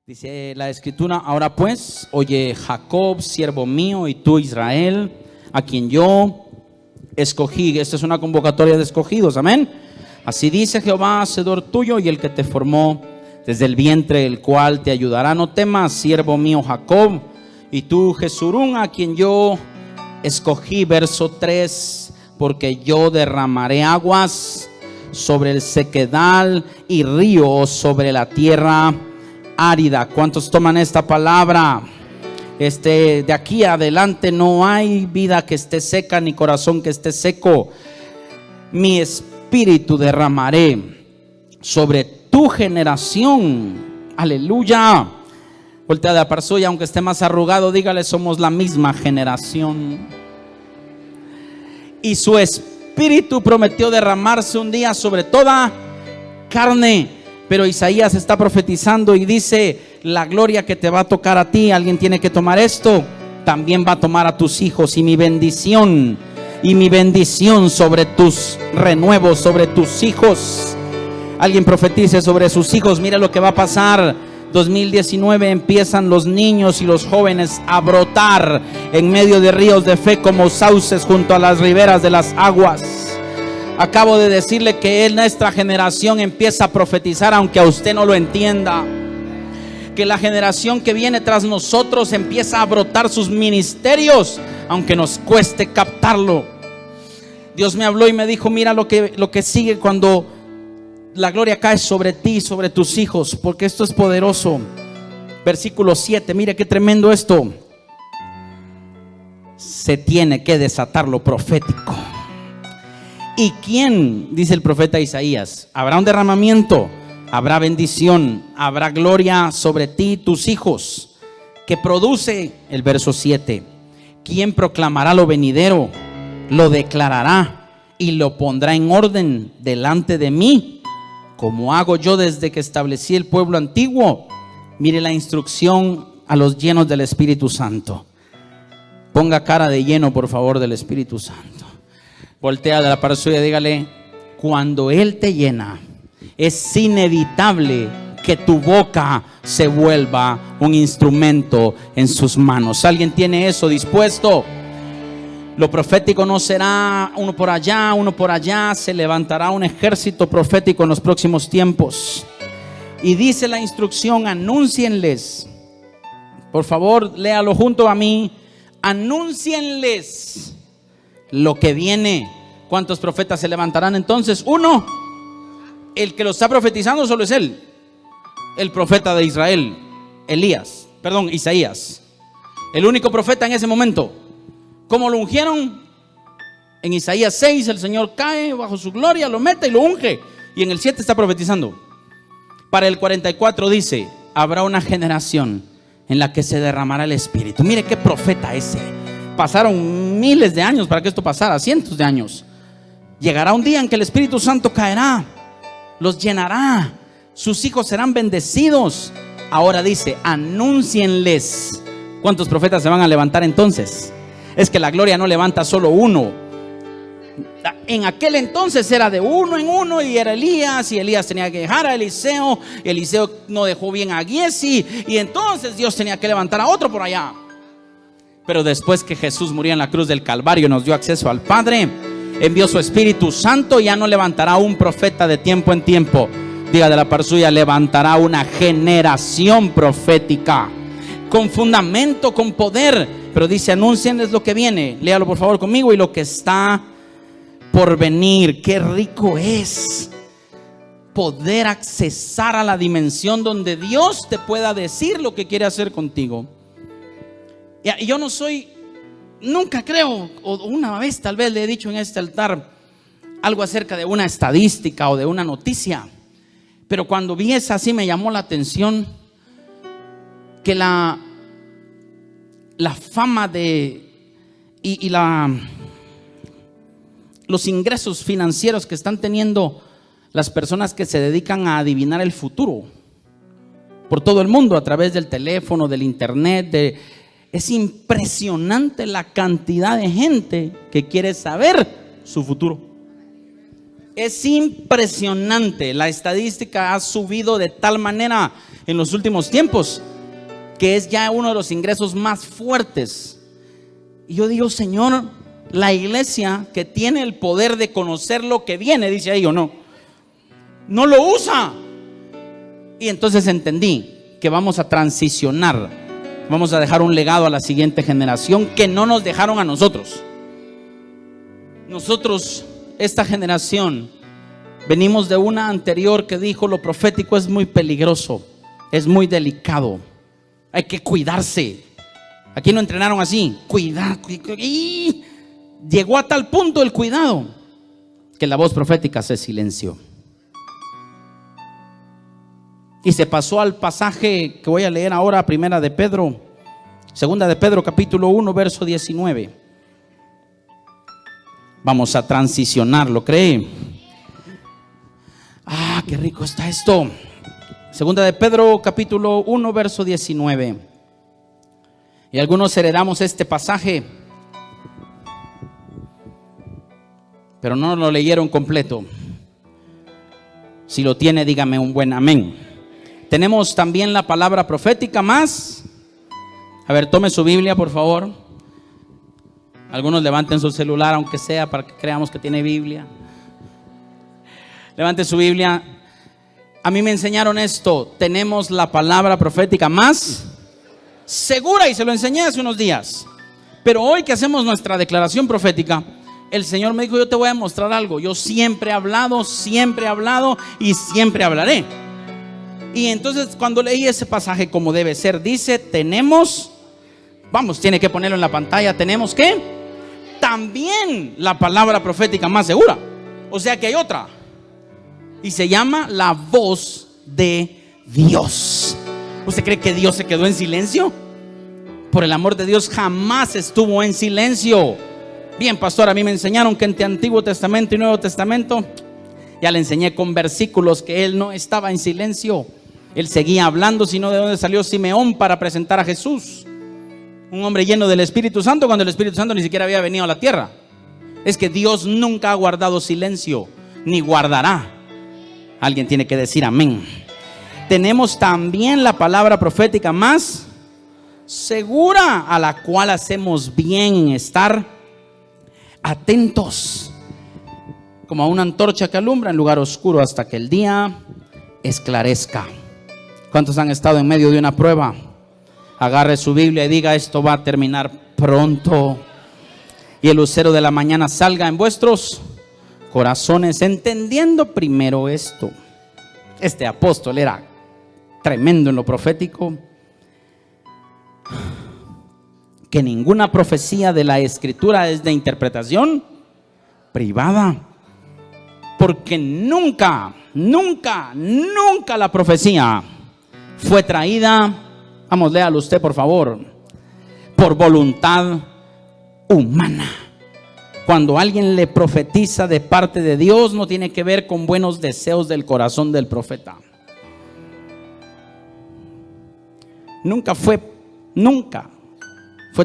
Dice la escritura: ahora pues, oye Jacob, siervo mío, y tú Israel, a quien yo escogí. Esta es una convocatoria de escogidos, amén. Así dice Jehová, hacedor tuyo y el que te formó desde el vientre, el cual te ayudará. No temas, siervo mío Jacob, y tú Jesurún, a quien yo escogí. Verso 3: porque yo derramaré aguas sobre el sequedal y ríos sobre la tierra árida. ¿Cuántos toman esta palabra? De aquí adelante no hay vida que esté seca, ni corazón que esté seco. Mi espíritu derramaré sobre tu generación. Aleluya. Voltea de la par suya, aunque esté más arrugado, dígale: somos la misma generación. Y su espíritu prometió derramarse un día sobre toda carne. Pero Isaías está profetizando y dice: la gloria que te va a tocar a ti, alguien tiene que tomar esto, también va a tomar a tus hijos. Y mi bendición sobre tus renuevos, sobre tus hijos. Alguien profetice sobre sus hijos. Mira lo que va a pasar. 2019 empiezan los niños y los jóvenes a brotar en medio de ríos de fe como sauces junto a las riberas de las aguas. Acabo de decirle que nuestra generación empieza a profetizar, aunque a usted no lo entienda. Que la generación que viene tras nosotros empieza a brotar sus ministerios, aunque nos cueste captarlo. Dios me habló y me dijo: mira lo que sigue cuando la gloria cae sobre ti, sobre tus hijos, porque esto es poderoso. Versículo 7, mire qué tremendo esto. Se tiene que desatar lo profético. ¿Y quién? Dice el profeta Isaías: habrá un derramamiento, habrá bendición, habrá gloria sobre ti y tus hijos. Que produce el verso 7: ¿quién proclamará lo venidero? Lo declarará y lo pondrá en orden delante de mí, como hago yo desde que establecí el pueblo antiguo. Mire la instrucción a los llenos del Espíritu Santo. Ponga cara de lleno, por favor, del Espíritu Santo. Voltea de la par suya, dígale: cuando Él te llena, es inevitable que tu boca se vuelva un instrumento en sus manos. ¿Alguien tiene eso dispuesto? Lo profético no será uno por allá. Se levantará un ejército profético en los próximos tiempos. Y dice la instrucción: anúncienles. Por favor, léalo junto a mí. Anúncienles lo que viene. ¿Cuántos profetas se levantarán entonces? Uno. El que lo está profetizando solo es él, el profeta de Israel, Isaías, el único profeta en ese momento. ¿Cómo lo ungieron? En Isaías 6 el Señor cae bajo su gloria, lo mete y lo unge. Y en el 7 está profetizando. Para el 44 dice: habrá una generación en la que se derramará el Espíritu. Mire qué profeta ese. Pasaron miles de años para que esto pasara, cientos de años. Llegará un día en que el Espíritu Santo caerá, los llenará, sus hijos serán bendecidos. Ahora dice: anúncienles. ¿Cuántos profetas se van a levantar entonces? Es que la gloria no levanta solo uno. En aquel entonces era de uno en uno, y era Elías, y Elías tenía que dejar a Eliseo, y Eliseo no dejó bien a Giesi, y entonces Dios tenía que levantar a otro por allá. Pero después que Jesús murió en la cruz del Calvario, nos dio acceso al Padre, envió su Espíritu Santo. Ya no levantará un profeta de tiempo en tiempo. Diga de la par suya: levantará una generación profética con fundamento, con poder. Pero dice: anúncienles lo que viene. Léalo por favor conmigo: y lo que está por venir. Qué rico es poder accesar a la dimensión donde Dios te pueda decir lo que quiere hacer contigo. Y yo nunca creo, o una vez tal vez le he dicho en este altar algo acerca de una estadística o de una noticia, pero cuando vi esa, así me llamó la atención que la fama los ingresos financieros que están teniendo las personas que se dedican a adivinar el futuro por todo el mundo a través del teléfono, del internet, es impresionante la cantidad de gente que quiere saber su futuro. Es impresionante, la estadística ha subido de tal manera en los últimos tiempos, que es ya uno de los ingresos más fuertes. Y yo digo, Señor, la iglesia que tiene el poder de conocer lo que viene, dice ahí o no, no lo usa. Y entonces entendí que vamos a transicionar, vamos a dejar un legado a la siguiente generación que no nos dejaron a nosotros. Nosotros, esta generación, venimos de una anterior que dijo: lo profético es muy peligroso, es muy delicado, hay que cuidarse. Aquí no entrenaron así, cuidar. Y llegó a tal punto el cuidado que la voz profética se silenció. Y se pasó al pasaje que voy a leer ahora, segunda de Pedro capítulo 1 verso 19. Vamos a transicionar, ¿lo cree? Ah, qué rico está esto. Segunda de Pedro capítulo 1 verso 19. Y algunos heredamos este pasaje, pero no lo leyeron completo. Si lo tiene, dígame un buen amén. Tenemos también la palabra profética más. A ver, tome su Biblia, por favor. Algunos levanten su celular, aunque sea, para que creamos que tiene Biblia. Levante su Biblia. A mí me enseñaron esto: tenemos la palabra profética más segura, y se lo enseñé hace unos días. Pero hoy que hacemos nuestra declaración profética, el Señor me dijo: yo te voy a mostrar algo. Yo siempre he hablado y siempre hablaré. Y entonces cuando leí ese pasaje como debe ser, dice: tenemos, tiene que ponerlo en la pantalla, tenemos que también la palabra profética más segura. O sea que hay otra, y se llama la voz de Dios. ¿Usted cree que Dios se quedó en silencio? Por el amor de Dios, jamás estuvo en silencio. Bien, pastor, a mí me enseñaron que entre Antiguo Testamento y Nuevo Testamento, ya le enseñé con versículos que él no estaba en silencio. Él seguía hablando, sino de dónde salió Simeón para presentar a Jesús, un hombre lleno del Espíritu Santo, cuando el Espíritu Santo ni siquiera había venido a la tierra. Es que Dios nunca ha guardado silencio, ni guardará. Alguien tiene que decir amén. Tenemos también la palabra profética más segura, a la cual hacemos bien en estar atentos, como a una antorcha que alumbra en lugar oscuro hasta que el día esclarezca. ¿Cuántos han estado en medio de una prueba? Agarre su Biblia y diga: esto va a terminar pronto, y el lucero de la mañana salga en vuestros corazones, entendiendo primero esto. Este apóstol era tremendo en lo profético, que ninguna profecía de la Escritura es de interpretación privada, porque nunca la profecía fue traída, vamos, léalo usted por favor, por voluntad humana. Cuando alguien le profetiza de parte de Dios, no tiene que ver con buenos deseos del corazón del profeta. Nunca fue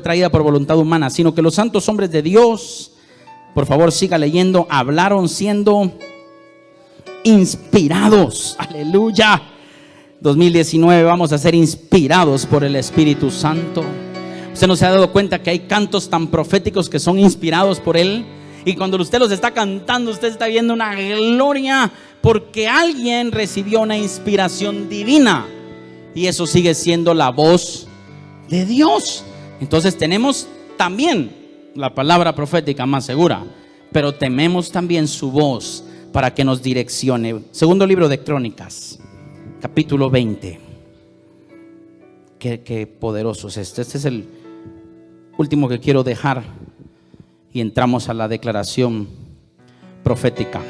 traída por voluntad humana, sino que los santos hombres de Dios, por favor siga leyendo, hablaron siendo inspirados. Aleluya. 2019 vamos a ser inspirados por el Espíritu Santo. ¿Usted no se ha dado cuenta que hay cantos tan proféticos que son inspirados por Él? Y cuando usted los está cantando, usted está viendo una gloria, porque alguien recibió una inspiración divina, y eso sigue siendo la voz de Dios. Entonces tenemos también la palabra profética más segura, pero tememos también su voz para que nos direccione. Segundo libro de Crónicas, capítulo 20. Qué poderoso es este. Este es el último que quiero dejar, y entramos a la declaración profética.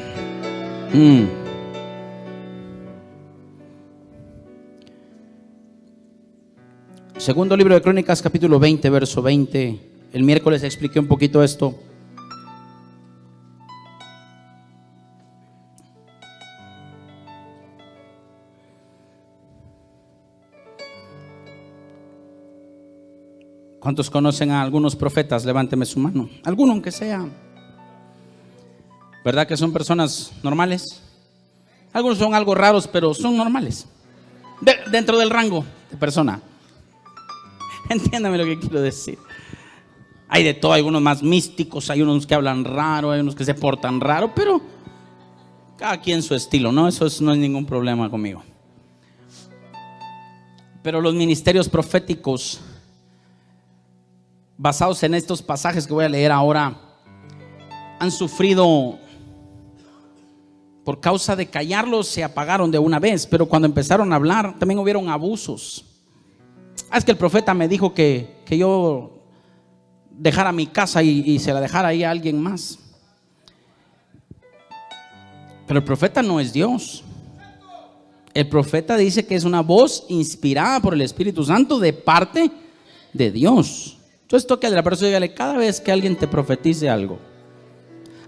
Segundo libro de Crónicas, capítulo 20, verso 20. El miércoles expliqué un poquito esto. ¿Cuántos conocen a algunos profetas? Levánteme su mano. Alguno, aunque sea. ¿Verdad que son personas normales? Algunos son algo raros, pero son normales. dentro del rango de persona. Entiéndame lo que quiero decir. Hay de todo, hay unos más místicos, hay unos que hablan raro, hay unos que se portan raro, pero cada quien su estilo, ¿no? Eso no es ningún problema conmigo. Pero los ministerios proféticos, basados en estos pasajes que voy a leer ahora, han sufrido, por causa de callarlos, se apagaron de una vez, pero cuando empezaron a hablar, también hubieron abusos. Es que el profeta me dijo que yo dejara mi casa y se la dejara ahí a alguien más. Pero el profeta no es Dios. El profeta dice que es una voz inspirada por el Espíritu Santo de parte de Dios. Entonces toque a la persona y dígale: cada vez que alguien te profetice algo,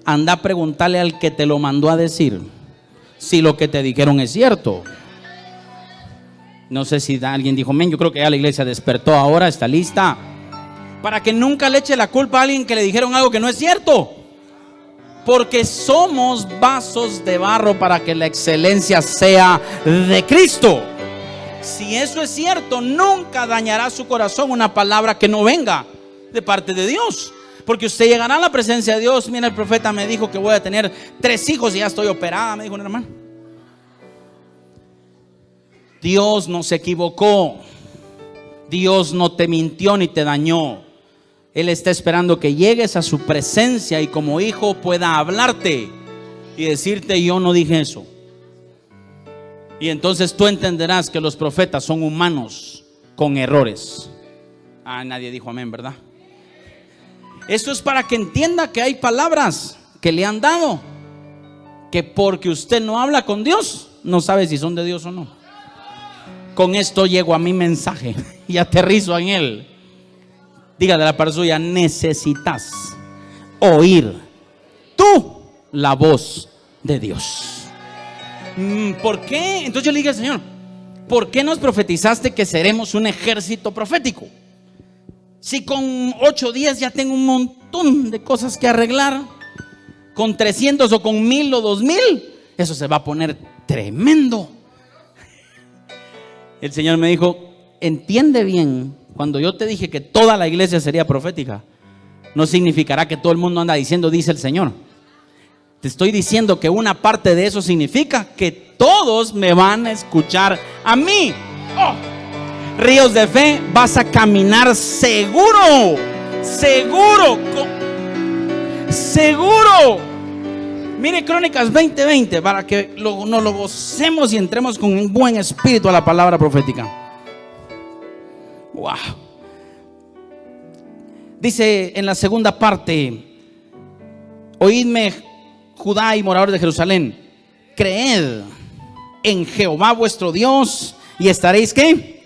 anda a preguntarle al que te lo mandó a decir si lo que te dijeron es cierto. No sé si alguien dijo: men, yo creo que ya la iglesia despertó ahora, está lista. Para que nunca le eche la culpa a alguien que le dijeron algo que no es cierto. Porque somos vasos de barro para que la excelencia sea de Cristo. Si eso es cierto, nunca dañará su corazón una palabra que no venga de parte de Dios. Porque usted llegará a la presencia de Dios. Mira, el profeta me dijo que voy a tener 3 hijos y ya estoy operada, me dijo un hermano. Dios no se equivocó. Dios no te mintió ni te dañó. Él está esperando que llegues a su presencia y como hijo pueda hablarte y decirte: yo no dije eso. Y entonces tú entenderás que los profetas son humanos con errores. Nadie dijo amén, ¿verdad? Eso es para que entienda que hay palabras que le han dado, que porque usted no habla con Dios, no sabe si son de Dios o no. Con esto llego a mi mensaje y aterrizo en él. Dígale a la persona suya: necesitas oír tú la voz de Dios. ¿Por qué? Entonces yo le dije al Señor: ¿por qué nos profetizaste que seremos un ejército profético? Si con 8 días ya tengo un montón de cosas que arreglar, con 300 o con 1000 o 2000, eso se va a poner tremendo. El Señor me dijo: entiende bien, cuando yo te dije que toda la iglesia sería profética, no significará que todo el mundo anda diciendo dice el Señor. Te estoy diciendo que una parte de eso significa que todos me van a escuchar a mí. Ríos de fe, vas a caminar seguro, seguro. Mire Crónicas 20:20 para que nos lo gocemos y entremos con un buen espíritu a la palabra profética. Wow. Dice en la segunda parte: oídme, Judá y moradores de Jerusalén, creed en Jehová vuestro Dios y estaréis ¿qué?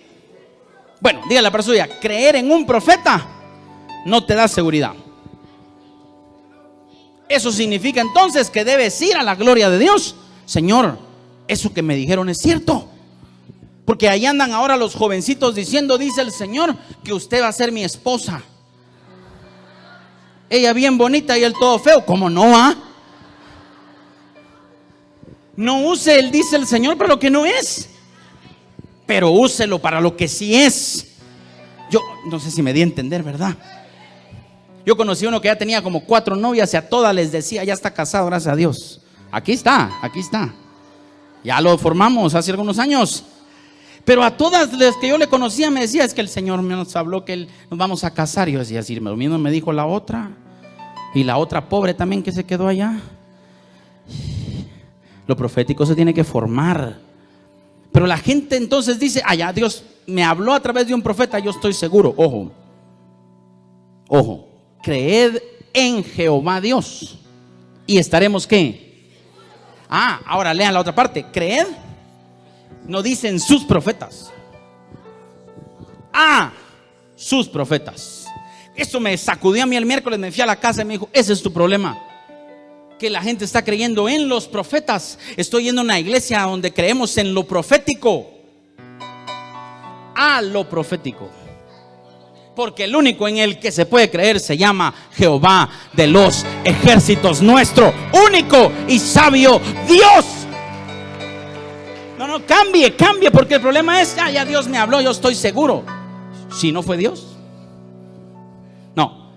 Bueno, dígale a la persona: creer en un profeta no te da seguridad. Eso significa entonces que debes ir a la gloria de Dios. Señor, eso que me dijeron es cierto. Porque ahí andan ahora los jovencitos diciendo: dice el Señor que usted va a ser mi esposa. Ella bien bonita y él todo feo. ¿Cómo no? No use el dice el Señor para lo que no es, pero úselo para lo que sí es. Yo no sé si me di a entender, ¿verdad? Yo conocí uno que ya tenía como 4 novias y a todas les decía: ya está casado, gracias a Dios. Aquí está. Ya lo formamos hace algunos años. Pero a todas las que yo le conocía me decía: es que el Señor nos habló que nos vamos a casar. Y yo decía: sí, lo mismo me dijo la otra. Y la otra pobre también que se quedó allá. Lo profético se tiene que formar. Pero la gente entonces dice: ya Dios me habló a través de un profeta, yo estoy seguro. Ojo, creed en Jehová Dios y estaremos ¿qué? Ahora lean la otra parte. Creed no dicen sus profetas, sus profetas. Eso me sacudió a mí el miércoles. Me fui a la casa y me dijo: ese es tu problema, que la gente está creyendo en los profetas. Estoy yendo a una iglesia donde creemos en lo profético, lo profético, porque el único en el que se puede creer se llama Jehová de los ejércitos, nuestro único y sabio Dios. No, cambie, porque el problema es, ya Dios me habló, yo estoy seguro. Si no fue Dios. No,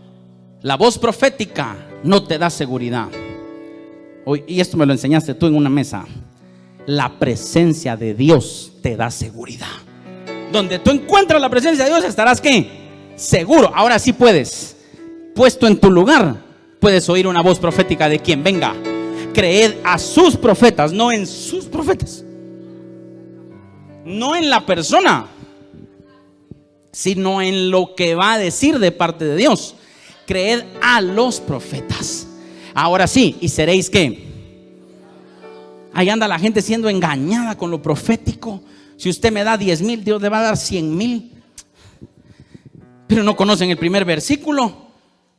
la voz profética no te da seguridad. Y esto me lo enseñaste tú en una mesa. La presencia de Dios te da seguridad. Donde tú encuentras la presencia de Dios, estarás ¿qué? Seguro. Ahora sí puedes, puesto en tu lugar, puedes oír una voz profética de quien venga. Creed a sus profetas, no en sus profetas, no en la persona, sino en lo que va a decir de parte de Dios. Creed a los profetas. Ahora sí, y seréis ¿qué? Ahí anda la gente siendo engañada con lo profético. Si usted me da 10,000, Dios le va a dar 100,000. Pero no conocen el primer versículo.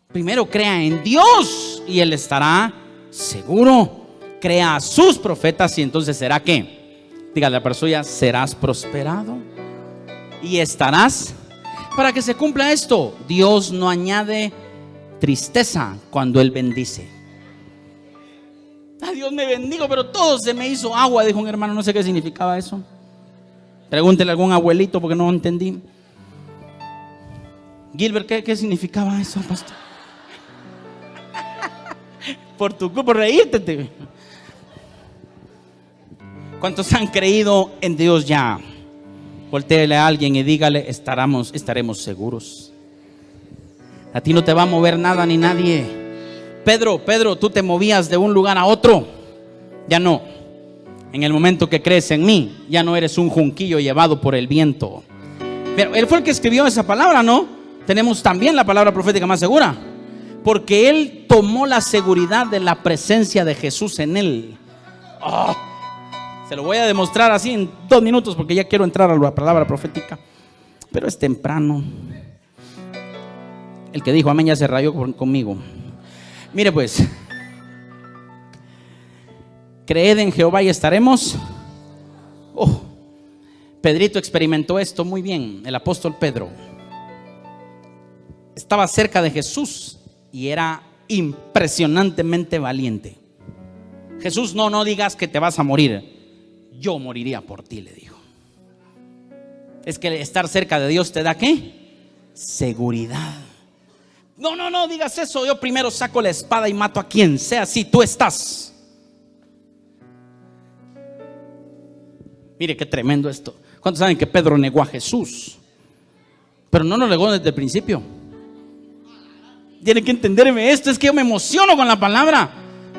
Primero crea en Dios y Él estará seguro. Crea a sus profetas y entonces será ¿qué? Dígale a la persona, serás prosperado y estarás. Para que se cumpla esto, Dios no añade tristeza cuando Él bendice. Dios me bendigo, pero todo se me hizo agua, dijo un hermano, no sé qué significaba eso. Pregúntele a algún abuelito porque no entendí. Gilbert, ¿qué significaba eso, pastor? Por tu culpa, reírte. ¿Cuántos han creído en Dios ya? Voltéele a alguien y dígale, estaremos seguros. A ti no te va a mover nada ni nadie. Pedro, tú te movías de un lugar a otro. Ya no. En el momento que crees en mí, ya no eres un junquillo llevado por el viento. Pero él fue el que escribió esa palabra, ¿no? Tenemos también la palabra profética más segura, porque él tomó la seguridad de la presencia de Jesús en él. Se lo voy a demostrar así en 2 minutos, porque ya quiero entrar a la palabra profética, pero es temprano. El que dijo amén ya se rayó conmigo. Mire pues, creed en Jehová y estaremos. Pedrito experimentó esto muy bien. El apóstol Pedro estaba cerca de Jesús y era impresionantemente valiente. Jesús, no digas que te vas a morir, yo moriría por ti, le dijo. Es que estar cerca de Dios te da ¿qué? Seguridad. No digas eso, yo primero saco la espada y mato a quien sea. Si tú estás. Mire qué tremendo esto. ¿Cuántos saben que Pedro negó a Jesús? Pero no lo negó desde el principio. Tienen que entenderme esto, es que yo me emociono con la palabra.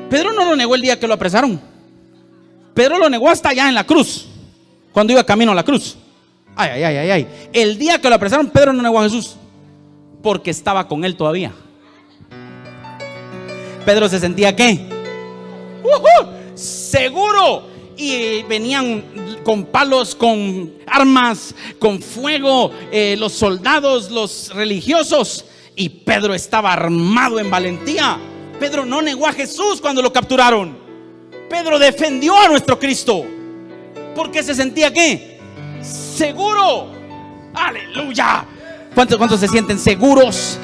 Pedro no lo negó el día que lo apresaron. Pedro lo negó hasta allá en la cruz, cuando iba camino a la cruz. Ay. El día que lo apresaron, Pedro no negó a Jesús, porque estaba con él todavía. Pedro se sentía ¿qué? Seguro. Y venían con palos, con armas, con fuego, los soldados, los religiosos. Y Pedro estaba armado en valentía. Pedro no negó a Jesús cuando lo capturaron. Pedro defendió a nuestro Cristo, porque se sentía ¿qué? Seguro. Aleluya. ¿Cuántos se sienten seguros?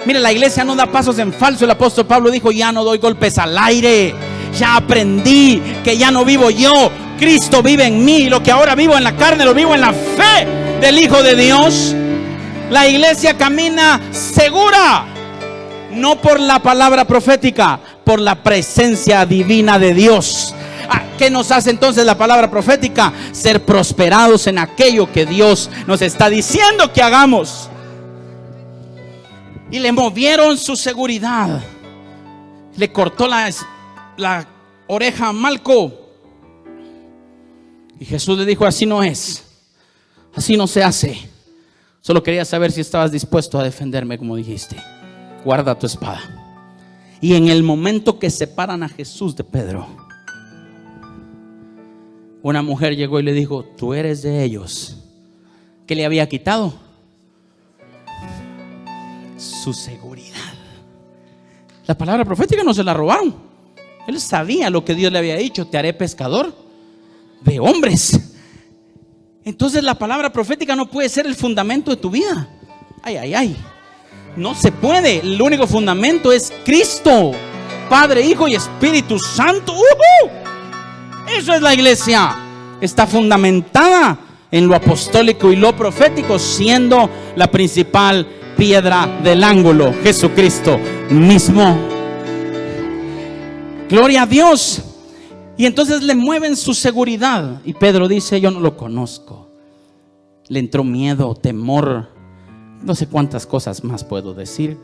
Mire, la iglesia no da pasos en falso. El apóstol Pablo dijo, ya no doy golpes al aire. Ya aprendí que ya no vivo yo, Cristo vive en mí. Lo que ahora vivo en la carne, lo vivo en la fe del Hijo de Dios. La iglesia camina segura, no por la palabra profética, por la presencia divina de Dios. ¿Qué nos hace entonces la palabra profética? Ser prosperados en aquello que Dios nos está diciendo que hagamos. Y le movieron su seguridad. Le cortó la oreja a Malco. Y Jesús le dijo, así no es, así no se hace. Solo quería saber si estabas dispuesto a defenderme como dijiste. Guarda tu espada. Y en el momento que separan a Jesús de Pedro, una mujer llegó y le dijo, tú eres de ellos. ¿Qué le había quitado? Su seguridad. La palabra profética no se la robaron. Él sabía lo que Dios le había dicho, te haré pescador de hombres. Entonces la palabra profética no puede ser el fundamento de tu vida. Ay. No se puede. El único fundamento es Cristo, Padre, Hijo y Espíritu Santo. Eso es la iglesia. está fundamentada en lo apostólico y lo profético, siendo la principal piedra del ángulo Jesucristo mismo. Gloria a Dios. Y entonces le mueven su seguridad. Y Pedro dice: yo no lo conozco. Le entró miedo, temor, no sé cuántas cosas más puedo decir.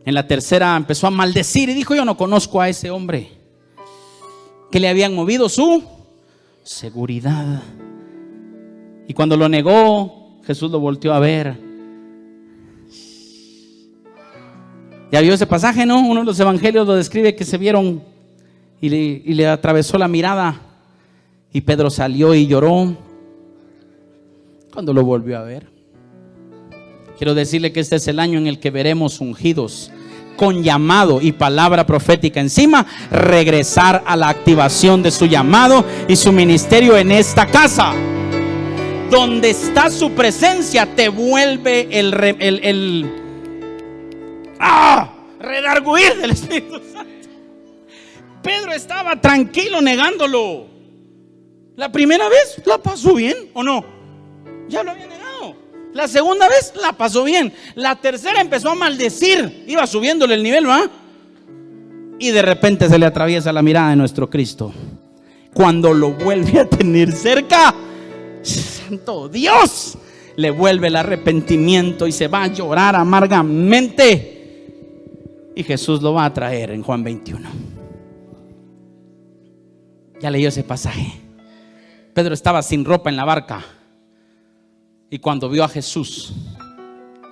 En la tercera empezó a maldecir y dijo: yo no conozco a ese hombre. Que le habían movido su seguridad. Y cuando lo negó, Jesús lo volteó a ver. ¿Ya vio ese pasaje, no? Uno de los evangelios lo describe, que se vieron y le atravesó la mirada. Y Pedro salió y lloró cuando lo volvió a ver. Quiero decirle que este es el año en el que veremos ungidos con llamado y palabra profética encima regresar a la activación de su llamado y su ministerio en esta casa. Donde está su presencia, te vuelve el redarguir del Espíritu Santo. Pedro estaba tranquilo negándolo. La primera vez la pasó bien, ¿o no? Ya lo había negado. La segunda vez la pasó bien. La tercera empezó a maldecir. Iba subiéndole el nivel, ¿va? Y de repente se le atraviesa la mirada de nuestro Cristo. Cuando lo vuelve a tener cerca, santo Dios, le vuelve el arrepentimiento y se va a llorar amargamente. Y Jesús lo va a traer en Juan 21. Ya leyó ese pasaje. Pedro estaba sin ropa en la barca. Y cuando vio a Jesús,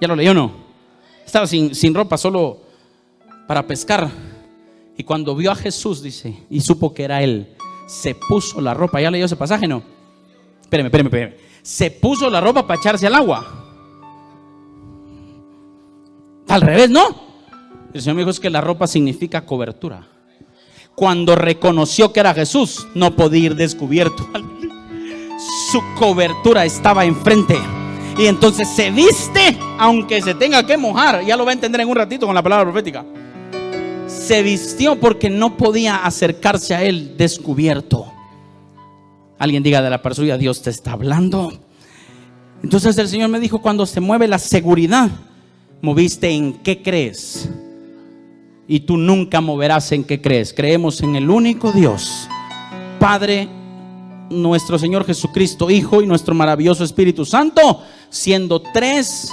¿ya lo leyó o no? Estaba sin ropa, solo para pescar. Y cuando vio a Jesús, dice, y supo que era él, se puso la ropa. ¿Ya leyó ese pasaje, no? Espéreme. Se puso la ropa para echarse al agua. Al revés, ¿no? El Señor me dijo: es que la ropa significa cobertura. Cuando reconoció que era Jesús, no podía ir descubierto. Su cobertura estaba enfrente. Y entonces se viste, aunque se tenga que mojar. Ya lo va a entender en un ratito con la palabra profética. Se vistió porque no podía acercarse a él descubierto. Alguien diga de la persona: Dios te está hablando. Entonces el Señor me dijo: cuando se mueve la seguridad, moviste en qué crees. Y tú nunca moverás en qué crees. Creemos en el único Dios, Padre, nuestro Señor Jesucristo, Hijo, y nuestro maravilloso Espíritu Santo, siendo tres,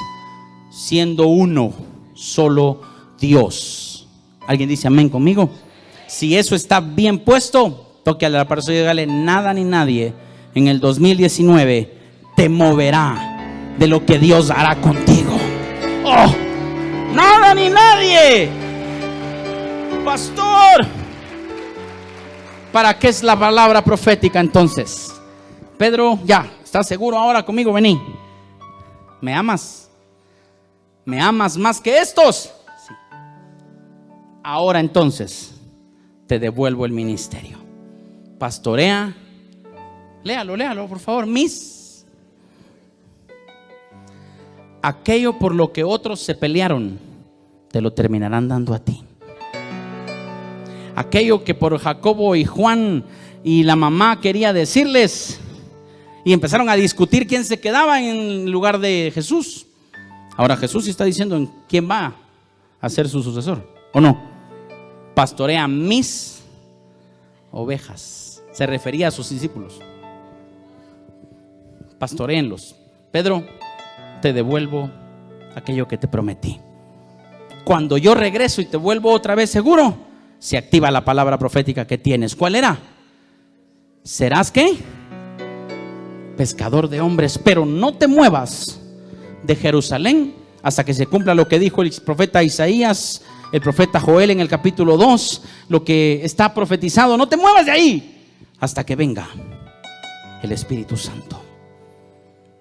siendo uno, solo Dios. ¿Alguien dice amén conmigo? Si eso está bien puesto, toque a la persona y dígale: nada ni nadie en el 2019 te moverá de lo que Dios hará contigo. ¡Oh! Nada ni nadie. Pastor, ¿para qué es la palabra profética entonces? Pedro, ya, ¿estás seguro ahora conmigo? Vení. ¿Me amas? ¿Me amas más que estos? Sí. Ahora entonces te devuelvo el ministerio. Pastorea. Léalo, por favor. Aquello por lo que otros se pelearon, te lo terminarán dando a ti. Aquello que por Jacobo y Juan y la mamá quería decirles, y empezaron a discutir quién se quedaba en lugar de Jesús. Ahora Jesús está diciendo en quién va a ser su sucesor, ¿o no? Pastorea mis ovejas. Se refería a sus discípulos. Pastoréenlos. Pedro, te devuelvo aquello que te prometí. Cuando yo regreso y te vuelvo otra vez seguro, se activa la palabra profética que tienes. ¿Cuál era? ¿Serás qué? Pescador de hombres. Pero no te muevas de Jerusalén hasta que se cumpla lo que dijo el profeta Isaías, el profeta Joel en el capítulo 2, lo que está profetizado. No te muevas de ahí hasta que venga el Espíritu Santo.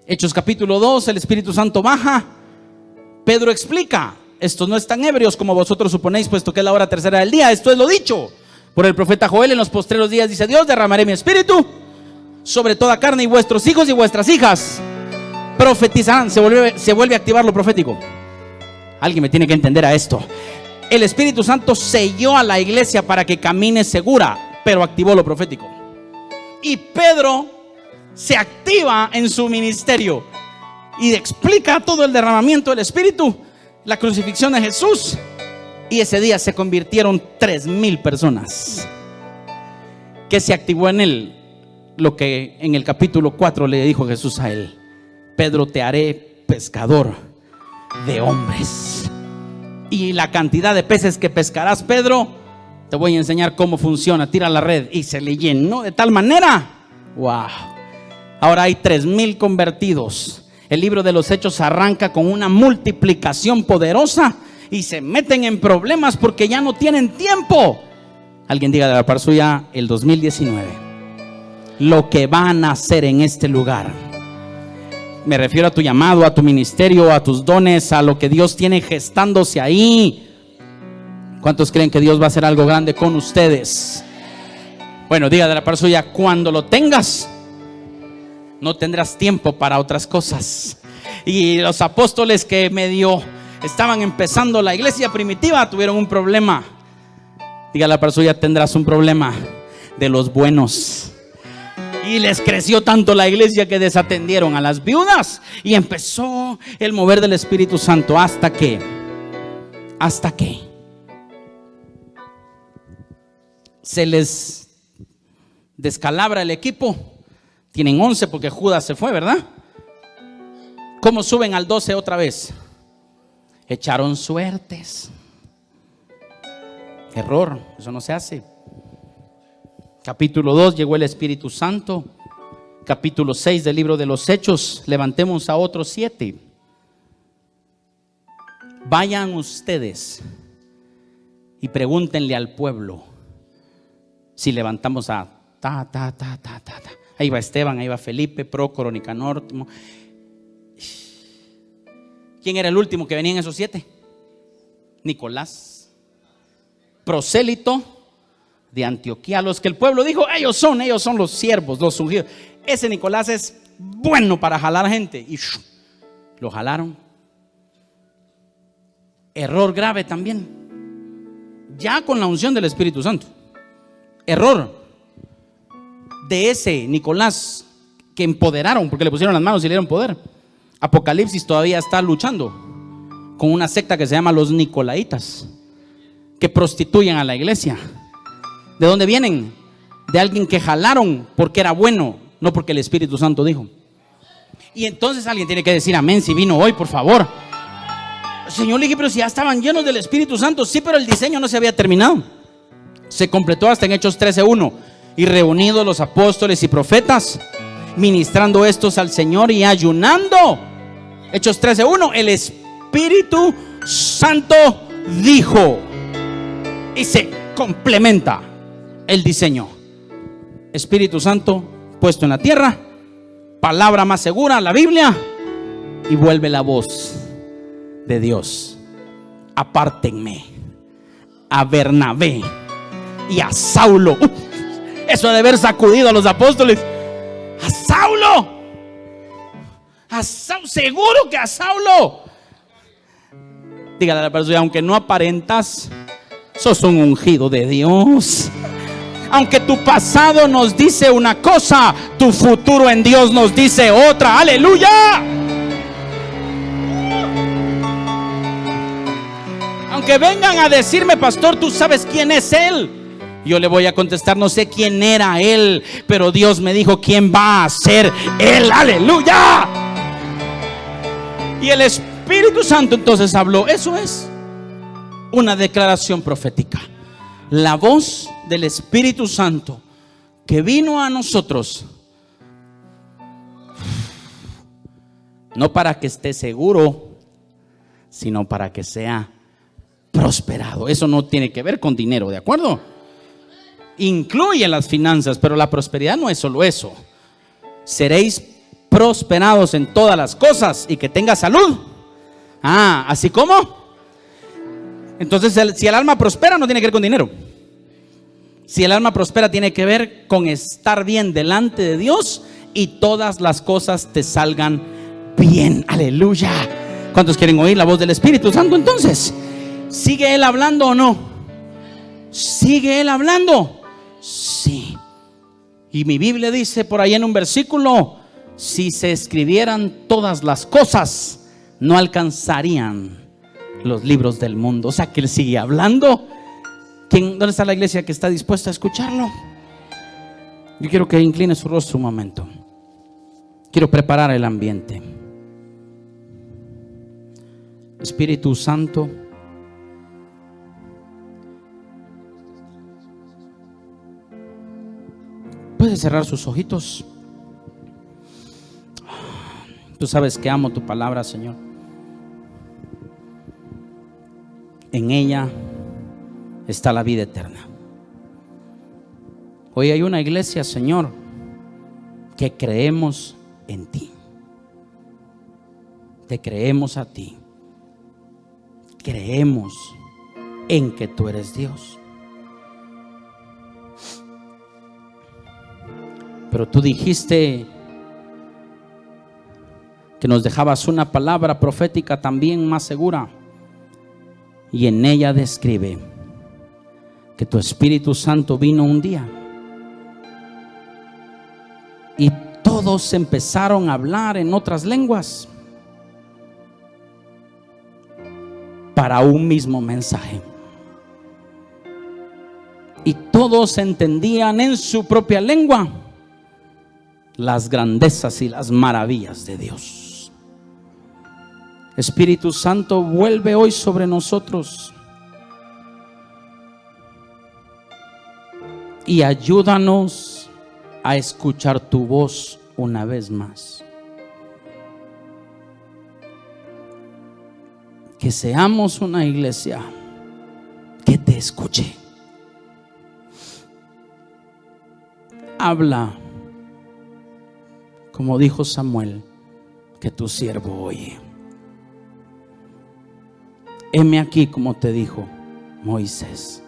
Hechos capítulo 2, el Espíritu Santo baja. Pedro explica: estos no están ebrios como vosotros suponéis, puesto que es la hora tercera del día. Esto es lo dicho por el profeta Joel: en los postreros días, dice Dios, derramaré mi espíritu sobre toda carne, y vuestros hijos y vuestras hijas profetizarán. Se vuelve a activar lo profético. Alguien me tiene que entender a esto. El Espíritu Santo selló a la iglesia para que camine segura, pero activó lo profético. Y Pedro se activa en su ministerio y explica todo el derramamiento del Espíritu, la crucifixión de Jesús. Y ese día se convirtieron 3,000 personas. Que se activó en él lo que en el capítulo 4 le dijo Jesús a él: Pedro, te haré pescador de hombres. Y la cantidad de peces que pescarás, Pedro, te voy a enseñar cómo funciona. Tira la red. Y se le llenó de tal manera. Wow. Ahora hay 3,000 convertidos. El libro de los Hechos arranca con una multiplicación poderosa y se meten en problemas porque ya no tienen tiempo. Alguien diga de la par suya: el 2019, lo que van a hacer en este lugar. Me refiero a tu llamado, a tu ministerio, a tus dones, a lo que Dios tiene gestándose ahí. ¿Cuántos creen que Dios va a hacer algo grande con ustedes? Bueno, diga de la par suya: cuando lo tengas, no tendrás tiempo para otras cosas. Y los apóstoles que medio estaban empezando la iglesia primitiva tuvieron un problema. Diga la persona: tendrás un problema de los buenos. Y les creció tanto la iglesia que desatendieron a las viudas y empezó el mover del Espíritu Santo hasta que se les descalabra el equipo. Tienen 11 porque Judas se fue, ¿verdad? ¿Cómo suben al 12 otra vez? Echaron suertes. Error, eso no se hace. Capítulo 2, llegó el Espíritu Santo. Capítulo 6 del libro de los Hechos, levantemos a otros 7. Vayan ustedes y pregúntenle al pueblo si levantamos a Ahí va Esteban, ahí va Felipe, Prócoro, Nicanor. ¿Quién era el último que venía en esos 7? Nicolás, prosélito de Antioquía. Los que el pueblo dijo: ellos son los siervos, los ungidos. Ese Nicolás es bueno para jalar gente. Y lo jalaron. Error grave también, ya con la unción del Espíritu Santo. Error de ese Nicolás que empoderaron, porque le pusieron las manos y le dieron poder. Apocalipsis todavía está luchando con una secta que se llama los Nicolaitas, que prostituyen a la iglesia. ¿De dónde vienen? De alguien que jalaron porque era bueno, no porque el Espíritu Santo dijo. Y entonces alguien tiene que decir amén si vino hoy, por favor. Señor, le dije: pero si ya estaban llenos del Espíritu Santo. Sí, pero el diseño no se había terminado. Se completó hasta en Hechos 13:1. Y reunidos los apóstoles y profetas, ministrando estos al Señor y ayunando. Hechos 13:1. El Espíritu Santo dijo. Y se complementa el diseño. Espíritu Santo puesto en la tierra, palabra más segura, la Biblia, y vuelve la voz de Dios: apártenme a Bernabé y a Saulo. Eso de haber sacudido a los apóstoles. A Saulo, seguro que a Saulo. Dígale a la persona: aunque no aparentas, sos un ungido de Dios. Aunque tu pasado nos dice una cosa, tu futuro en Dios nos dice otra. ¡Aleluya! Aunque vengan a decirme: pastor, ¿tú sabes quién es él? Yo le voy a contestar: no sé quién era él, pero Dios me dijo quién va a ser él. ¡Aleluya! Y el Espíritu Santo entonces habló. Eso es una declaración profética. La voz del Espíritu Santo que vino a nosotros, no para que esté seguro, sino para que sea prosperado. Eso no tiene que ver con dinero, ¿de acuerdo? Incluye las finanzas, pero la prosperidad no es solo eso. Seréis prosperados en todas las cosas y que tenga salud. ¿Así como? Entonces, si el alma prospera, no tiene que ver con dinero. Si el alma prospera, tiene que ver con estar bien delante de Dios y todas las cosas te salgan bien. Aleluya. ¿Cuántos quieren oír la voz del Espíritu Santo entonces? ¿Sigue Él hablando o no? ¿Sigue Él hablando? Sí. Y mi Biblia dice por ahí en un versículo: si se escribieran todas las cosas, no alcanzarían los libros del mundo. O sea que Él sigue hablando. ¿Dónde está la iglesia que está dispuesta a escucharlo? Yo quiero que incline su rostro un momento. Quiero preparar el ambiente. Espíritu Santo, puede cerrar sus ojitos. Tú sabes que amo tu palabra, Señor. En ella está la vida eterna. Hoy hay una iglesia, Señor, que creemos en ti. Te creemos a ti. Creemos en que tú eres Dios. Pero tú dijiste que nos dejabas una palabra profética también más segura, y en ella describe que tu Espíritu Santo vino un día y todos empezaron a hablar en otras lenguas para un mismo mensaje, y todos entendían en su propia lengua las grandezas y las maravillas de Dios. Espíritu Santo, vuelve hoy sobre nosotros y ayúdanos a escuchar tu voz una vez más. Que seamos una iglesia que te escuche. Habla, como dijo Samuel, que tu siervo oye. Heme aquí, como te dijo Moisés.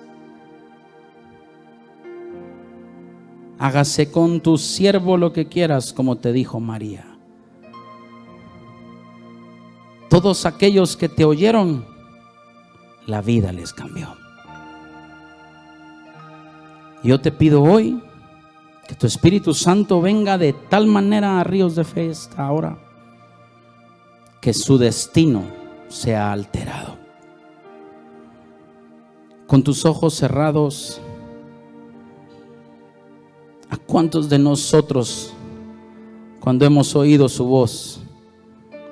Hágase con tu siervo lo que quieras, como te dijo María. Todos aquellos que te oyeron, la vida les cambió. Yo te pido hoy que tu Espíritu Santo venga de tal manera a Ríos de Fe esta hora, que su destino sea alterado. Con tus ojos cerrados, ¿a cuántos de nosotros, cuando hemos oído su voz,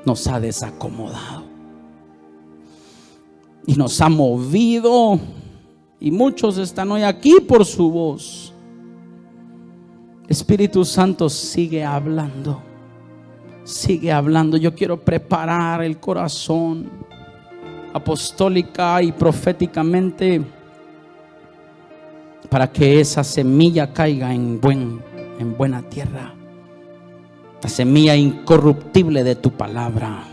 nos ha desacomodado y nos ha movido? Y muchos están hoy aquí por su voz. Espíritu Santo, sigue hablando. Sigue hablando. Yo quiero preparar el corazón apostólica y proféticamente para que esa semilla caiga en buena tierra. La semilla incorruptible de tu palabra.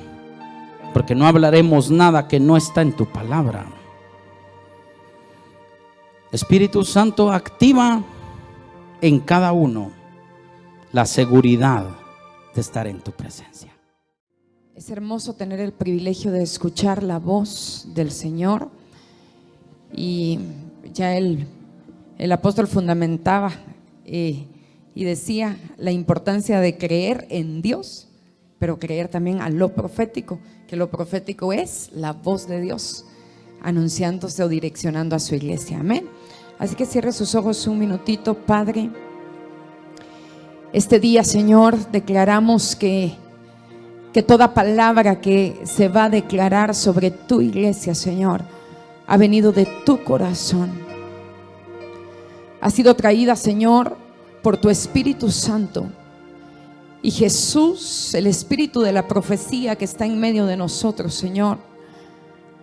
Porque no hablaremos nada que no está en tu palabra. Espíritu Santo, activa en cada uno la seguridad de estar en tu presencia. Es hermoso tener el privilegio de escuchar la voz del Señor. Y ya el apóstol fundamentaba y decía la importancia de creer en Dios, pero creer también a lo profético, que lo profético es la voz de Dios anunciándose o direccionando a su iglesia. Amén. Así que cierre sus ojos un minutito. Padre, este día, Señor, declaramos que toda palabra que se va a declarar sobre tu iglesia, Señor, ha venido de tu corazón. Ha sido traída, Señor, por tu Espíritu Santo. Y Jesús, el Espíritu de la profecía que está en medio de nosotros, Señor,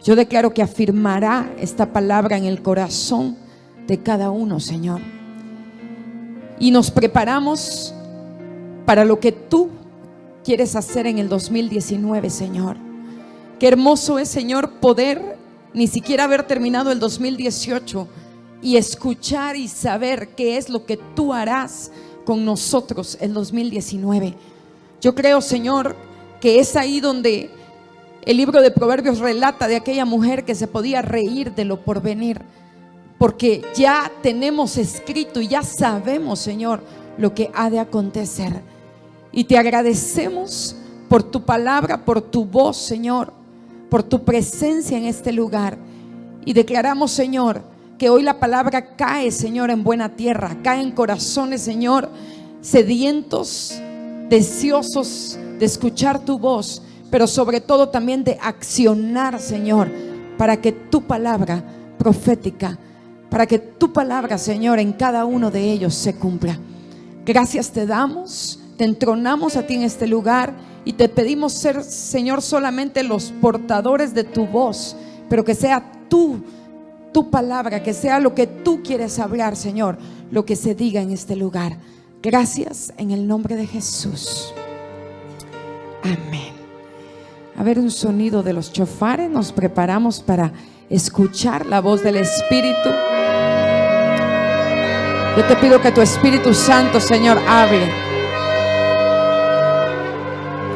yo declaro que afirmará esta palabra en el corazón de cada uno, Señor. Y nos preparamos para lo que tú quieres hacer en el 2019, Señor. Qué hermoso es, Señor, poder ni siquiera haber terminado el 2018 y escuchar y saber qué es lo que tú harás con nosotros el 2019. Yo creo, Señor, que es ahí donde el libro de Proverbios relata de aquella mujer que se podía reír de lo porvenir, porque ya tenemos escrito y ya sabemos, Señor, lo que ha de acontecer. Y te agradecemos por tu palabra, por tu voz, Señor, por tu presencia en este lugar. Y declaramos, Señor, que hoy la palabra cae, Señor, en buena tierra, cae en corazones, Señor, sedientos, deseosos de escuchar tu voz, pero sobre todo también de accionar, Señor, para que tu palabra profética, para que tu palabra, Señor, en cada uno de ellos se cumpla. Gracias te damos, te entronamos a ti en este lugar y te pedimos ser, Señor, solamente los portadores de tu voz, pero que sea tu palabra, que sea lo que tú quieres hablar, Señor, lo que se diga en este lugar. Gracias en el nombre de Jesús. Amén. A ver, un sonido de los chofares. Nos preparamos para escuchar la voz del Espíritu. Yo te pido que tu Espíritu Santo, Señor, hable.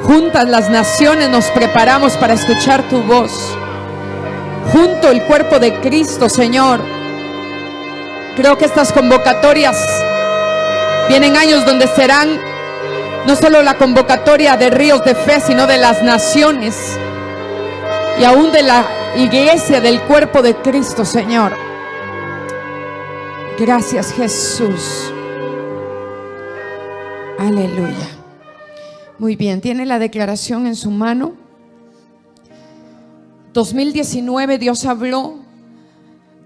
Juntas las naciones nos preparamos para escuchar tu voz. Junto el cuerpo de Cristo, Señor. Creo que estas convocatorias vienen años donde serán no solo la convocatoria de ríos de fe, sino de las naciones y aún de la iglesia del cuerpo de Cristo, Señor. Gracias, Jesús. Aleluya. Muy bien, tiene la declaración en su mano. 2019 Dios habló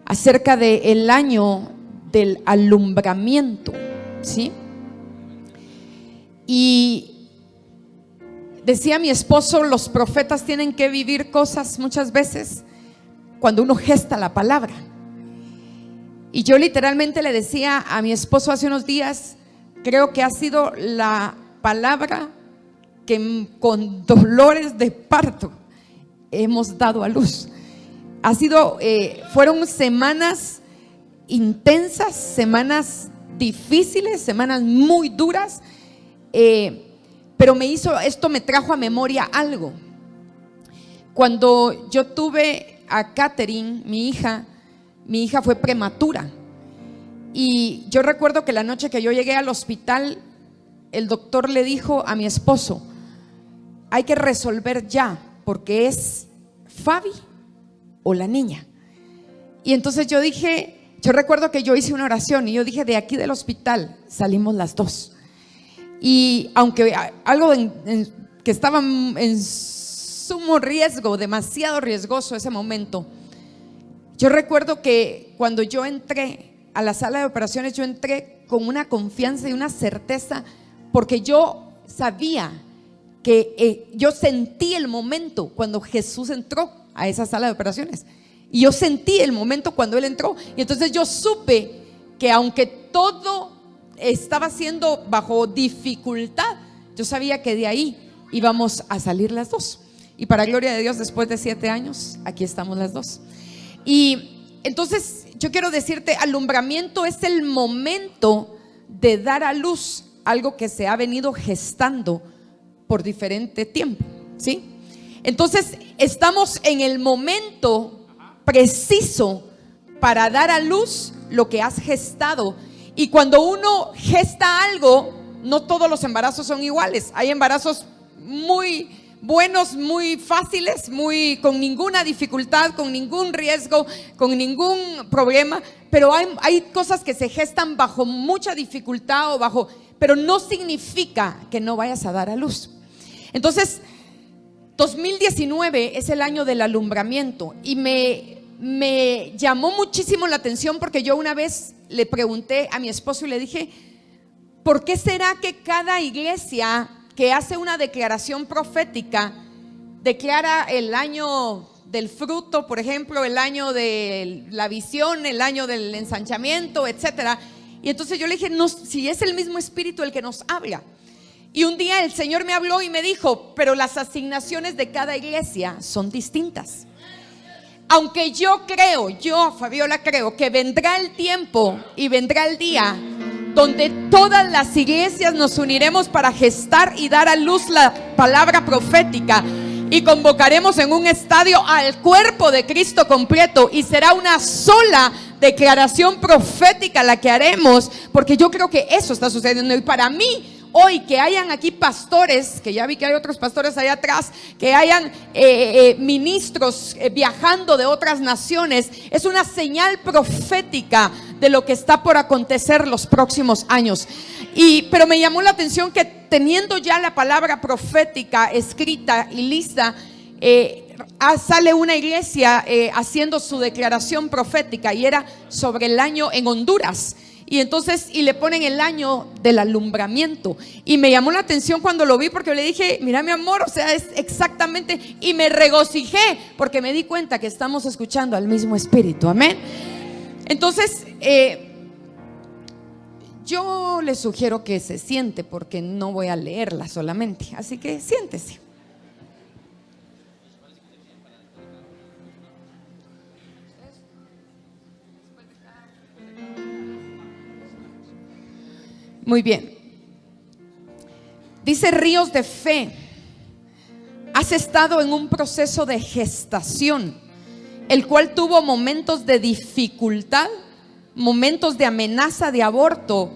acerca del año del alumbramiento, ¿sí? Y decía mi esposo, los profetas tienen que vivir cosas muchas veces cuando uno gesta la palabra. Y yo literalmente le decía a mi esposo hace unos días, creo que ha sido la palabra que con dolores de parto hemos dado a luz. Ha sido, fueron semanas intensas, semanas difíciles, semanas muy duras, pero esto me trajo a memoria algo. Cuando yo tuve a Catherine, mi hija fue prematura, y yo recuerdo que la noche que yo llegué al hospital, el doctor le dijo a mi esposo: hay que resolver ya, porque es Fabi o la niña. Y entonces yo recuerdo que yo hice una oración y yo dije: de aquí del hospital salimos las dos. Y aunque algo que estaba en sumo riesgo, demasiado riesgoso ese momento, yo recuerdo que cuando yo entré a la sala de operaciones, yo entré con una confianza y una certeza, porque yo sabía que yo sentí el momento cuando Jesús entró a esa sala de operaciones, y yo sentí el momento cuando Él entró, y entonces yo supe que aunque todo estaba siendo bajo dificultad, yo sabía que de ahí íbamos a salir las dos. Y para gloria de Dios, después de 7 años, aquí estamos las dos. Y entonces yo quiero decirte, alumbramiento es el momento de dar a luz algo que se ha venido gestando por diferente tiempo, ¿sí? Entonces estamos en el momento preciso para dar a luz lo que has gestado. Y cuando uno gesta algo, no todos los embarazos son iguales. Hay embarazos muy buenos, muy fáciles, con ninguna dificultad, con ningún riesgo, con ningún problema. Pero hay cosas que se gestan bajo mucha dificultad pero no significa que no vayas a dar a luz. Entonces 2019 es el año del alumbramiento, y me llamó muchísimo la atención, porque yo una vez le pregunté a mi esposo y le dije: ¿por qué será que cada iglesia que hace una declaración profética declara el año del fruto, por ejemplo, el año de la visión, el año del ensanchamiento, etcétera? Y entonces yo le dije: no, si es el mismo Espíritu el que nos habla. Y un día el Señor me habló y me dijo: pero las asignaciones de cada iglesia son distintas. Aunque yo, Fabiola, creo que vendrá el tiempo y vendrá el día donde todas las iglesias nos uniremos para gestar y dar a luz la palabra profética, y convocaremos en un estadio al cuerpo de Cristo completo, y será una sola declaración profética la que haremos, porque yo creo que eso está sucediendo. Y para mí, hoy que hayan aquí pastores, que ya vi que hay otros pastores allá atrás, que hayan ministros viajando de otras naciones, es una señal profética de lo que está por acontecer los próximos años. Pero me llamó la atención que teniendo ya la palabra profética escrita y lista, sale una iglesia haciendo su declaración profética, y era sobre el año en Honduras. Y entonces, y le ponen el año del alumbramiento. Y me llamó la atención cuando lo vi, porque le dije, mira mi amor, o sea, es exactamente, y me regocijé porque me di cuenta que estamos escuchando al mismo Espíritu, amén. Entonces, yo les sugiero que se siente, porque no voy a leerla solamente, así que siéntese. Muy bien. Dice Ríos de Fe: has estado en un proceso de gestación, el cual tuvo momentos de dificultad, momentos de amenaza de aborto,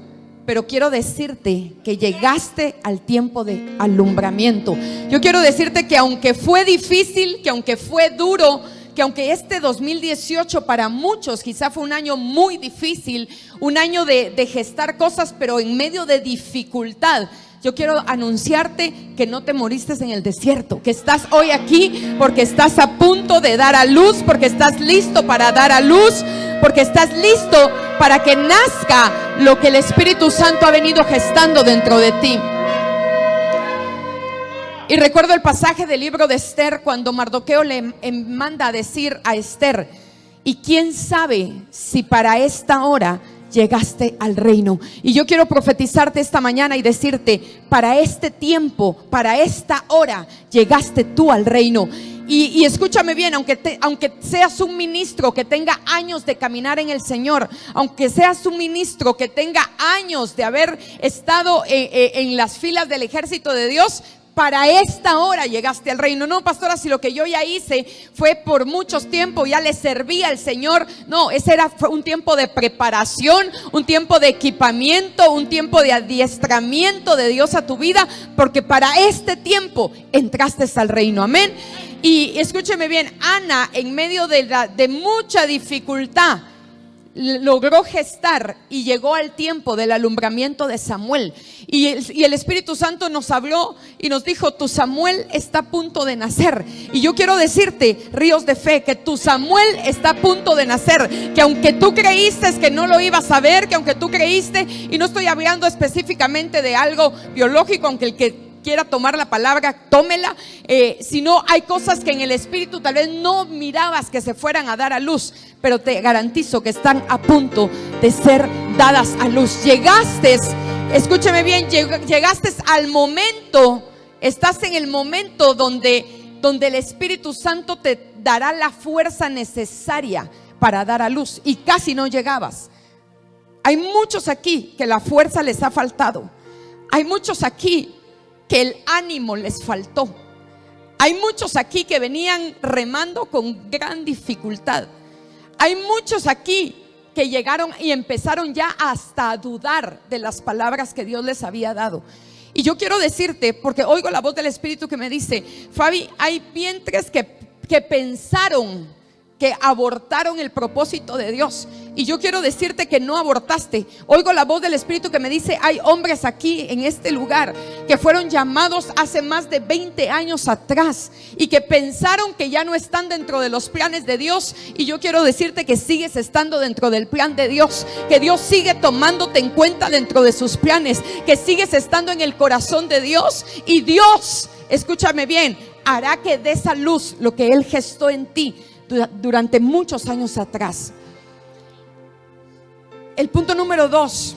pero quiero decirte que llegaste al tiempo de alumbramiento. Yo quiero decirte que aunque fue difícil, que aunque fue duro, que aunque este 2018 para muchos quizá fue un año muy difícil, un año de gestar cosas, pero en medio de dificultad, yo quiero anunciarte que no te moriste en el desierto, que estás hoy aquí porque estás a punto de dar a luz, porque estás listo para dar a luz, porque estás listo para que nazca lo que el Espíritu Santo ha venido gestando dentro de ti. Y recuerdo el pasaje del libro de Esther, cuando Mardoqueo le manda a decir a Esther: y quién sabe si para esta hora llegaste al reino. Y yo quiero profetizarte esta mañana y decirte: para este tiempo, para esta hora, llegaste tú al reino. Y escúchame bien, aunque seas un ministro que tenga años de caminar en el Señor, aunque seas un ministro que tenga años de haber estado en las filas del ejército de Dios, para esta hora llegaste al reino. No, pastora, si lo que yo ya hice fue por muchos tiempos, ya le serví al Señor. No, fue un tiempo de preparación, un tiempo de equipamiento, un tiempo de adiestramiento de Dios a tu vida, porque para este tiempo entraste al reino, amén. Y escúcheme bien, Ana, en medio de mucha dificultad, logró gestar y llegó al tiempo del alumbramiento de Samuel. Y el Espíritu Santo nos habló y nos dijo: tu Samuel está a punto de nacer. Y yo quiero decirte, Ríos de Fe, que tu Samuel está a punto de nacer. Que aunque tú creíste que no lo ibas a ver, que aunque tú creíste, y no estoy hablando específicamente de algo biológico, aunque el que quiera tomar la palabra, tómela, sino hay cosas que en el Espíritu tal vez no mirabas que se fueran a dar a luz, pero te garantizo que están a punto de ser dadas a luz. Llegaste, escúcheme bien, llegaste al momento, estás en el momento donde el Espíritu Santo te dará la fuerza necesaria para dar a luz, y casi no llegabas. Hay muchos aquí que la fuerza les ha faltado. Hay muchos aquí que el ánimo les faltó. Hay muchos aquí que venían remando con gran dificultad. Hay muchos aquí que llegaron y empezaron ya hasta a dudar de las palabras que Dios les había dado. Y yo quiero decirte, porque oigo la voz del Espíritu que me dice: Fabi, hay vientres que pensaron que abortaron el propósito de Dios. Y yo quiero decirte que no abortaste. Oigo la voz del Espíritu que me dice: hay hombres aquí en este lugar que fueron llamados hace más de 20 años atrás y que pensaron que ya no están dentro de los planes de Dios. Y yo quiero decirte que sigues estando dentro del plan de Dios, que Dios sigue tomándote en cuenta dentro de sus planes, que sigues estando en el corazón de Dios. Y Dios, escúchame bien, hará que des a luz lo que Él gestó en ti durante muchos años atrás. El punto número 2,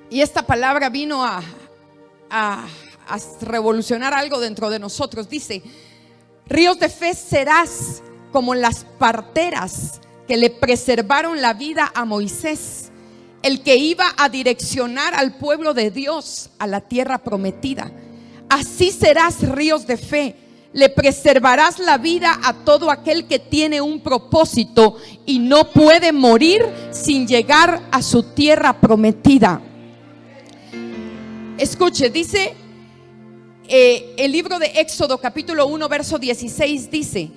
y esta palabra vino a revolucionar algo dentro de nosotros. Dice: Ríos de Fe serás como las parteras que le preservaron la vida a Moisés, el que iba a direccionar al pueblo de Dios a la tierra prometida. Así serás, Ríos de Fe, le preservarás la vida a todo aquel que tiene un propósito y no puede morir sin llegar a su tierra prometida. Escuche, dice el libro de Éxodo capítulo 1 verso 16, dice,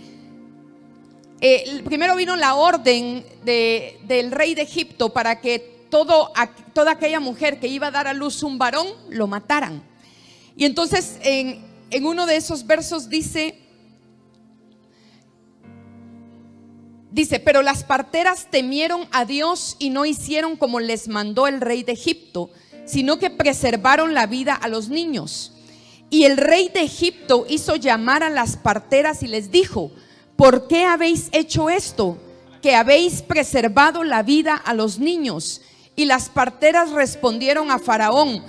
primero vino la orden del rey de Egipto para que toda aquella mujer que iba a dar a luz un varón lo mataran. Y entonces en uno de esos versos dice, pero las parteras temieron a Dios y no hicieron como les mandó el rey de Egipto, sino que preservaron la vida a los niños. Y el rey de Egipto hizo llamar a las parteras y les dijo: ¿por qué habéis hecho esto? Que habéis preservado la vida a los niños. Y las parteras respondieron a Faraón: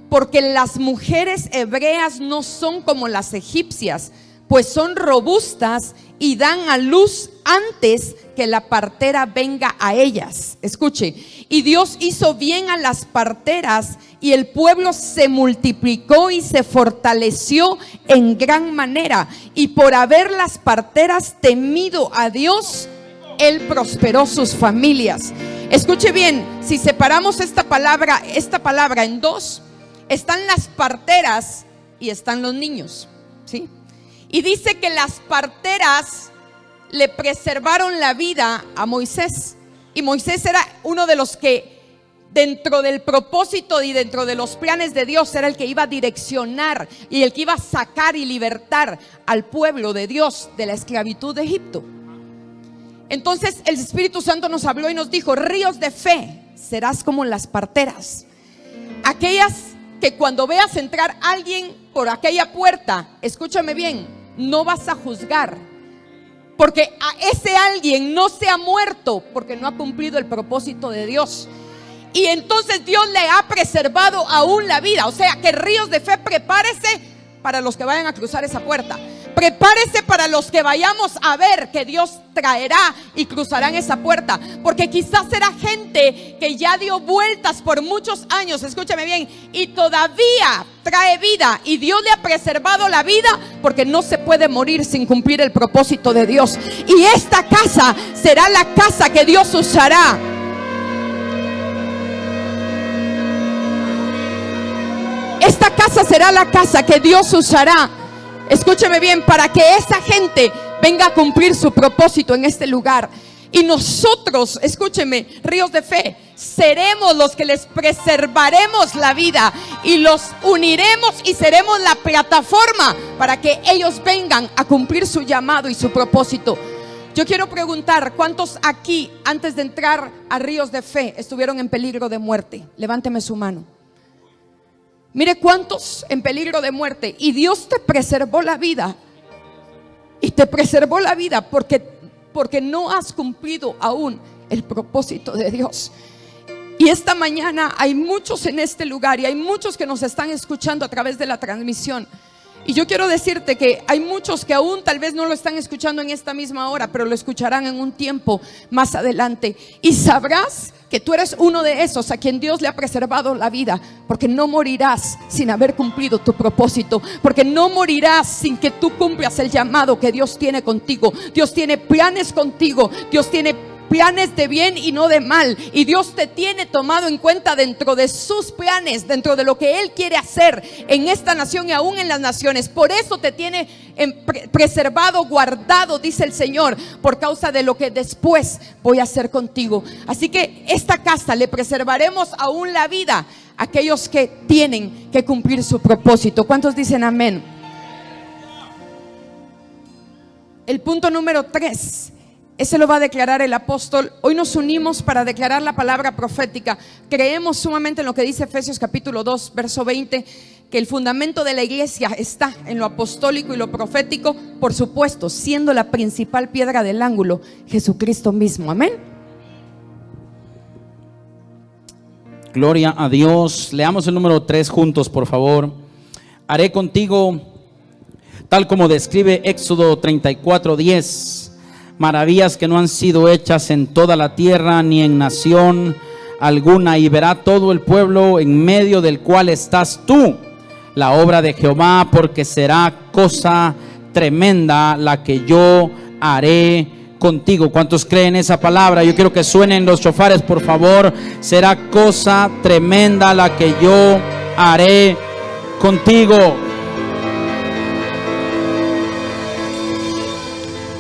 porque las mujeres hebreas no son como las egipcias, pues son robustas y dan a luz antes que la partera venga a ellas. Escuche, y Dios hizo bien a las parteras, y el pueblo se multiplicó y se fortaleció en gran manera. Y por haber las parteras temido a Dios, Él prosperó sus familias. Escuche bien, si separamos esta palabra en dos, están las parteras y están los niños, ¿sí? Y dice que las parteras le preservaron la vida a Moisés. Y Moisés era uno de los que, dentro del propósito y dentro de los planes de Dios, era el que iba a direccionar y el que iba a sacar y libertar al pueblo de Dios de la esclavitud de Egipto. Entonces el Espíritu Santo nos habló y nos dijo: ríos de fe serás como las parteras, aquellas que cuando veas entrar a alguien por aquella puerta, escúchame bien, no vas a juzgar, porque a ese alguien no se ha muerto porque no ha cumplido el propósito de Dios. Y entonces Dios le ha preservado aún la vida. O sea que ríos de fe, prepárese para los que vayan a cruzar esa puerta. Prepárese para los que vayamos a ver que Dios traerá y cruzarán esa puerta. Porque quizás será gente que ya dio vueltas por muchos años, escúchame bien, y todavía trae vida. Y Dios le ha preservado la vida porque no se puede morir sin cumplir el propósito de Dios. Y esta casa será la casa que Dios usará. Esta casa será la casa que Dios usará, escúcheme bien, para que esa gente venga a cumplir su propósito en este lugar. Y nosotros, escúcheme, ríos de fe, seremos los que les preservaremos la vida y los uniremos y seremos la plataforma para que ellos vengan a cumplir su llamado y su propósito. Yo quiero preguntar, ¿cuántos aquí antes de entrar a ríos de fe estuvieron en peligro de muerte? Levánteme su mano. Mire cuántos en peligro de muerte, y Dios te preservó la vida. Y te preservó la vida porque no has cumplido aún el propósito de Dios. Y esta mañana hay muchos en este lugar y hay muchos que nos están escuchando a través de la transmisión. Y yo quiero decirte que hay muchos que aún tal vez no lo están escuchando en esta misma hora, pero lo escucharán en un tiempo más adelante. Y sabrás que tú eres uno de esos a quien Dios le ha preservado la vida, porque no morirás sin haber cumplido tu propósito, porque no morirás sin que tú cumplas el llamado que Dios tiene contigo. Dios tiene planes contigo, Dios tiene planes de bien y no de mal, y Dios te tiene tomado en cuenta dentro de sus planes, dentro de lo que Él quiere hacer en esta nación y aún en las naciones. Por eso te tiene preservado, guardado, dice el Señor, por causa de lo que después voy a hacer contigo. Así que esta casa le preservaremos aún la vida a aquellos que tienen que cumplir su propósito. ¿Cuántos dicen amén? El punto número 3, ese lo va a declarar el apóstol. Hoy nos unimos para declarar la palabra profética. Creemos sumamente en lo que dice Efesios capítulo 2 verso 20, que el fundamento de la iglesia está en lo apostólico y lo profético, por supuesto, siendo la principal piedra del ángulo Jesucristo mismo. Amén. Gloria a Dios. Leamos el número 3 juntos, por favor. Haré contigo, tal como describe Éxodo 34:10, maravillas que no han sido hechas en toda la tierra ni en nación alguna, y verá todo el pueblo en medio del cual estás tú la obra de Jehová, porque será cosa tremenda la que yo haré contigo. ¿Cuántos creen esa palabra? Yo quiero que suenen los shofares, por favor. Será cosa tremenda la que yo haré contigo.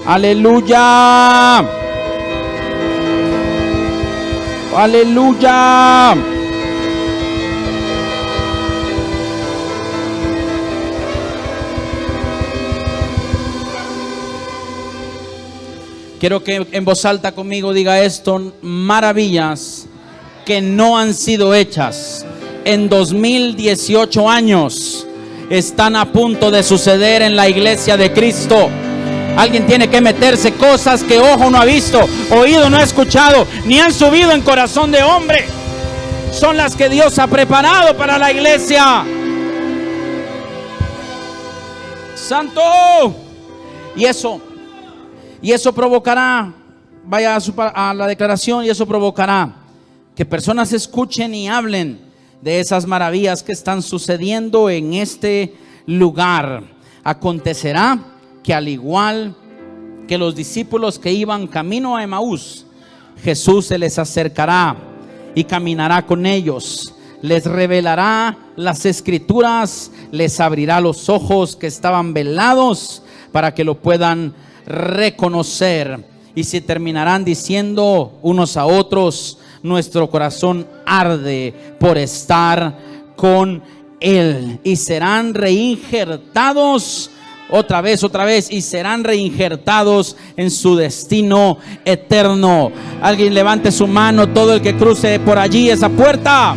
Aleluya. Aleluya. Quiero que en voz alta conmigo diga esto: maravillas que no han sido hechas en 2018 años están a punto de suceder en la iglesia de Cristo. Alguien tiene que meterse cosas que ojo no ha visto, oído no ha escuchado, ni han subido en corazón de hombre. Son las que Dios ha preparado para la iglesia. Santo. Y eso provocará, vaya a la declaración, y eso provocará que personas escuchen y hablen de esas maravillas que están sucediendo en este lugar. Acontecerá que al igual que los discípulos que iban camino a Emaús, Jesús se les acercará y caminará con ellos, les revelará las escrituras, les abrirá los ojos que estaban velados para que lo puedan reconocer, y se terminarán diciendo unos a otros: nuestro corazón arde por estar con Él. Y serán reinjertados otra vez, y serán reinjertados en su destino eterno. Alguien levante su mano, todo el que cruce por allí esa puerta.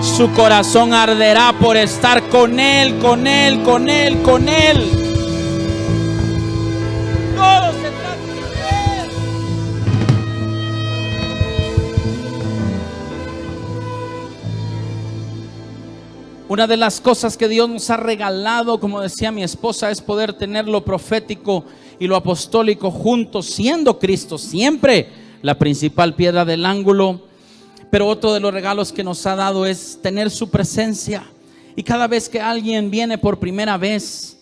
Su corazón arderá por estar con Él, con Él, con Él, con Él. Todo se trata de Él. Una de las cosas que Dios nos ha regalado, como decía mi esposa, es poder tener lo profético y lo apostólico juntos, siendo Cristo siempre la principal piedra del ángulo. Pero otro de los regalos que nos ha dado es tener su presencia. Y cada vez que alguien viene por primera vez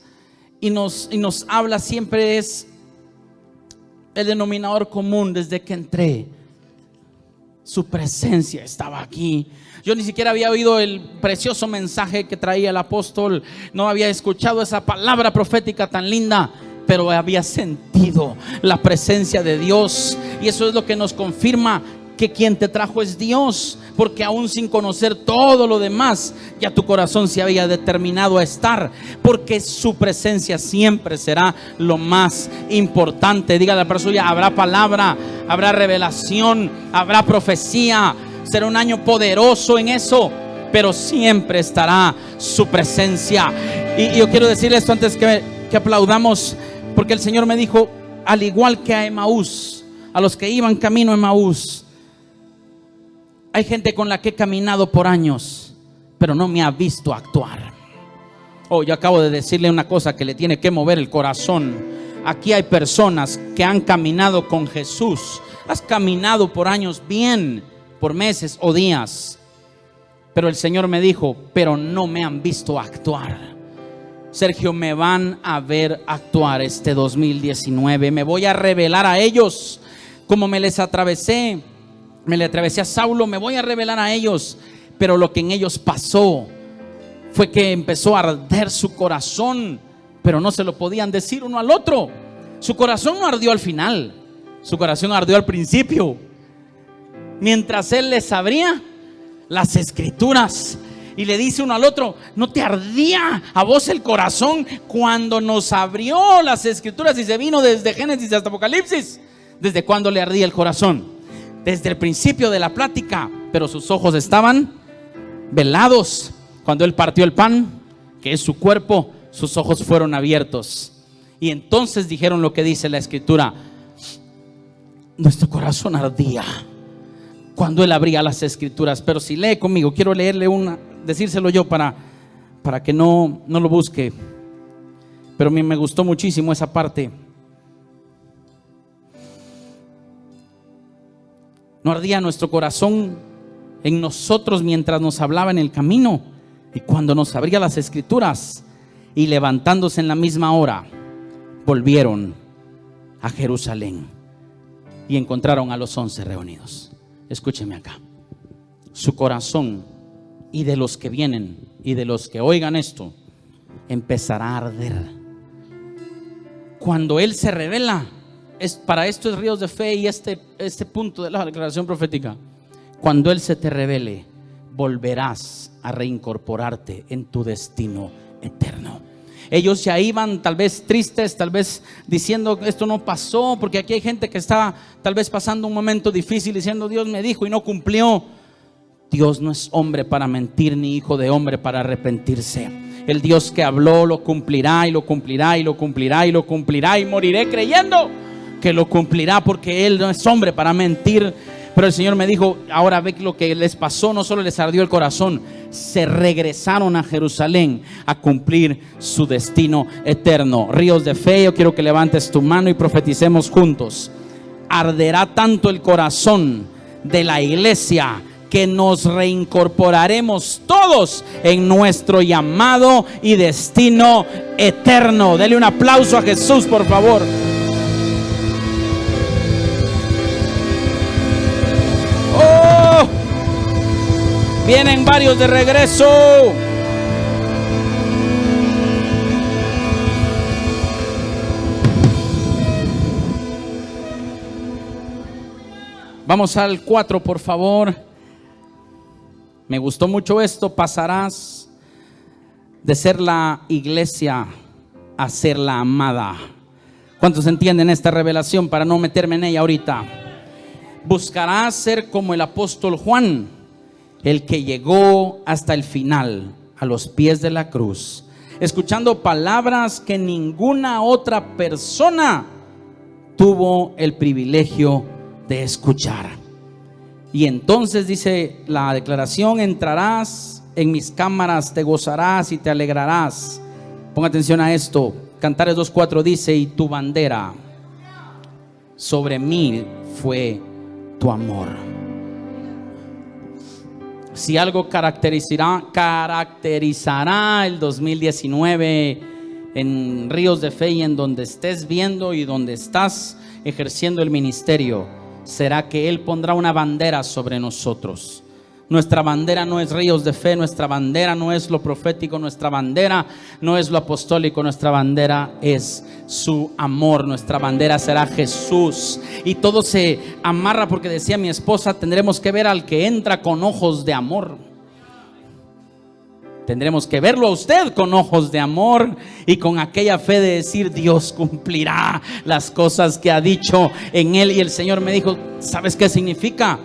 y nos habla, siempre es el denominador común: desde que entré, su presencia estaba aquí. Yo ni siquiera había oído el precioso mensaje que traía el apóstol, no había escuchado esa palabra profética tan linda, pero había sentido la presencia de Dios. Y eso es lo que nos confirma que quien te trajo es Dios, porque aún sin conocer todo lo demás, ya tu corazón se había determinado a estar, porque su presencia siempre será lo más importante. Diga a la persona: habrá palabra, habrá revelación, habrá profecía, será un año poderoso en eso, pero siempre estará su presencia. Y yo quiero decirle esto antes que aplaudamos, porque el Señor me dijo: al igual que a Emaús, a los que iban camino a Emaús, hay gente con la que he caminado por años, pero no me ha visto actuar. Oh, yo acabo de decirle una cosa que le tiene que mover el corazón. Aquí hay personas que han caminado con Jesús. Has caminado por años bien, por meses o días, pero el Señor me dijo: pero no me han visto actuar. Sergio, me van a ver actuar este 2019. Me voy a revelar a ellos como me le atravesé a Saulo. Me voy a revelar a ellos. Pero lo que en ellos pasó fue que empezó a arder su corazón, pero no se lo podían decir uno al otro. Su corazón no ardió al final, su corazón ardió al principio, mientras él les abría las escrituras. Y le dice uno al otro: ¿no te ardía a vos el corazón cuando nos abrió las escrituras y se vino desde Génesis hasta Apocalipsis? ¿Desde cuándo le ardía el corazón? Desde el principio de la plática, pero sus ojos estaban velados. Cuando él partió el pan, que es su cuerpo, sus ojos fueron abiertos. Y entonces dijeron lo que dice la escritura: nuestro corazón ardía cuando él abría las escrituras. Pero si lee conmigo, quiero leerle decírselo yo para que no lo busque. Pero a mí me gustó muchísimo esa parte. ¿No ardía nuestro corazón en nosotros mientras nos hablaba en el camino? Y cuando nos abría las escrituras, y levantándose en la misma hora, volvieron a Jerusalén y encontraron a los 11 reunidos. Escúcheme acá. Su corazón, y de los que vienen y de los que oigan esto, empezará a arder. Cuando Él se revela, para esto es Ríos de Fe y este punto de la declaración profética. Cuando Él se te revele, volverás a reincorporarte en tu destino eterno. Ellos ya iban tal vez tristes, tal vez diciendo esto no pasó, porque aquí hay gente que estaba tal vez pasando un momento difícil diciendo Dios me dijo y no cumplió. Dios no es hombre para mentir, ni hijo de hombre para arrepentirse. El Dios que habló lo cumplirá y lo cumplirá y lo cumplirá y lo cumplirá, y moriré creyendo que lo cumplirá, porque Él no es hombre para mentir. Pero el Señor me dijo, ahora ve lo que les pasó, no solo les ardió el corazón, se regresaron a Jerusalén a cumplir su destino eterno. Ríos de Fe, yo quiero que levantes tu mano y profeticemos juntos. Arderá tanto el corazón de la iglesia que nos reincorporaremos todos en nuestro llamado y destino eterno. Dele un aplauso a Jesús, por favor. ¡Oh! Vienen varios de regreso. Vamos al 4, por favor. Me gustó mucho esto. Pasarás de ser la iglesia a ser la amada. ¿Cuántos entienden esta revelación para no meterme en ella ahorita? Buscarás ser como el apóstol Juan, el que llegó hasta el final, a los pies de la cruz, escuchando palabras que ninguna otra persona tuvo el privilegio de escuchar. Y entonces dice la declaración: entrarás en mis cámaras, te gozarás y te alegrarás. Ponga atención a esto. Cantares 2:4 dice: y tu bandera sobre mí fue tu amor. Si algo caracterizará el 2019 en Ríos de Fe y en donde estés viendo y donde estás ejerciendo el ministerio, será que Él pondrá una bandera sobre nosotros. Nuestra bandera no es Ríos de Fe, nuestra bandera no es lo profético, nuestra bandera no es lo apostólico, nuestra bandera es su amor, nuestra bandera será Jesús. Y todo se amarra porque decía mi esposa, tendremos que ver al que entra con ojos de amor. Tendremos que verlo a usted con ojos de amor y con aquella fe de decir: Dios cumplirá las cosas que ha dicho en Él. Y el Señor me dijo: ¿sabes qué significa?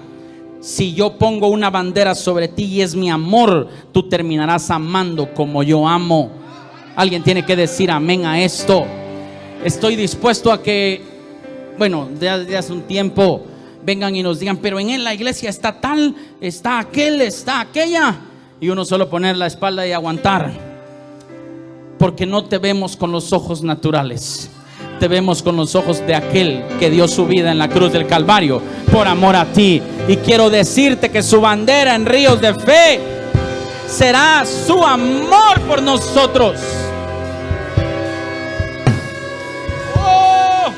Si yo pongo una bandera sobre ti y es mi amor, tú terminarás amando como yo amo. Alguien tiene que decir amén a esto. Estoy dispuesto a que, bueno, desde hace un tiempo vengan y nos digan: pero en Él la iglesia está tal, está aquel, está aquella. Y uno solo poner la espalda y aguantar, porque no te vemos con los ojos naturales, te vemos con los ojos de aquel que dio su vida en la cruz del Calvario por amor a ti. Y quiero decirte que su bandera en Ríos de Fe será su amor por nosotros. ¡Oh!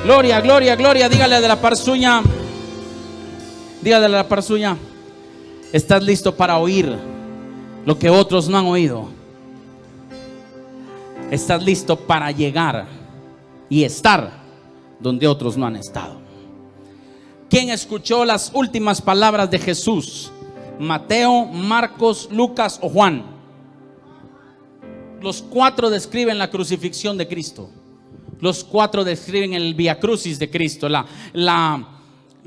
Gloria, gloria, gloria. Dígale de la par suya. Dígale de la par suya: ¿estás listo para oír lo que otros no han oído? ¿Estás listo para llegar y estar donde otros no han estado? ¿Quién escuchó las últimas palabras de Jesús? ¿Mateo, Marcos, Lucas o Juan? Los 4 describen la crucifixión de Cristo. Los 4 describen el Vía Crucis de Cristo,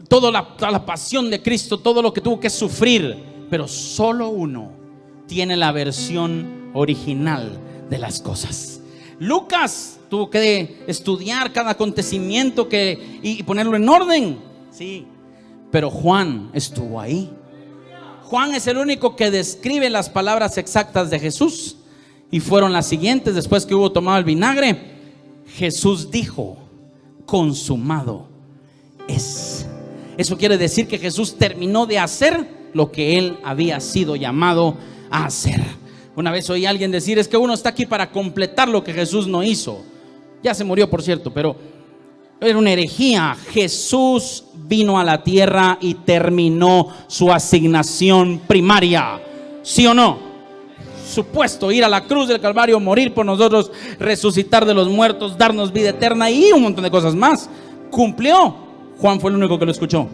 toda la pasión de Cristo, todo lo que tuvo que sufrir. Pero solo uno tiene la versión original de las cosas. Lucas tuvo que estudiar cada acontecimiento y ponerlo en orden, sí. Pero Juan estuvo ahí. Juan es el único que describe las palabras exactas de Jesús, y fueron las siguientes. Después que hubo tomado el vinagre, Jesús dijo: consumado es. Eso quiere decir que Jesús terminó de hacer lo que él había sido llamado a hacer. Una vez oí a alguien decir: es que uno está aquí para completar lo que Jesús no hizo. Ya se murió, por cierto, pero era una herejía. Jesús vino a la tierra y terminó su asignación primaria. ¿Sí o no? Supuesto, ir a la cruz del Calvario, morir por nosotros, resucitar de los muertos, darnos vida eterna y un montón de cosas más. Cumplió. Juan fue el único que lo escuchó.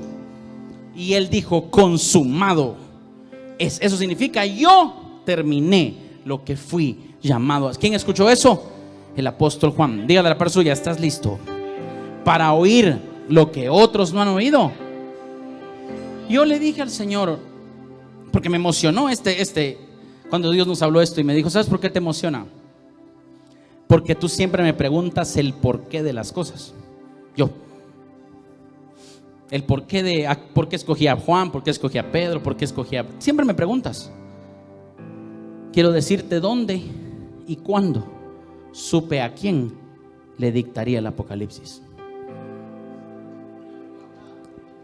Y él dijo: consumado. Eso significa: yo terminé lo que fui llamado. ¿Quién escuchó eso? El apóstol Juan. Dígale a la persona suya: ¿estás listo para oír lo que otros no han oído? Yo le dije al Señor, porque me emocionó cuando Dios nos habló esto, y me dijo: ¿sabes por qué te emociona? Porque tú siempre me preguntas el porqué de las cosas. El porqué de por qué escogí a Juan, por qué escogí a Pedro, por qué escogí a... Siempre me preguntas. Quiero decirte dónde y cuándo supe a quién le dictaría el Apocalipsis.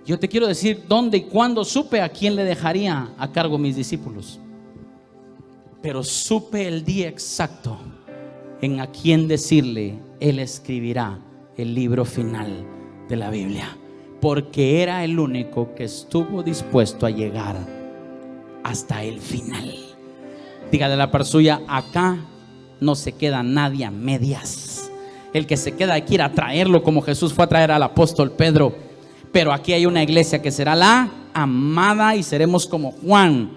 Yo te quiero decir dónde y cuándo supe a quién le dejaría a cargo mis discípulos. Pero supe el día exacto en a quién decirle: él escribirá el libro final de la Biblia. Porque era el único que estuvo dispuesto a llegar hasta el final. Dígale a la persona suya: acá no se queda nadie a medias. El que se queda hay que ir a traerlo, como Jesús fue a traer al apóstol Pedro. Pero aquí hay una iglesia que será la amada y seremos como Juan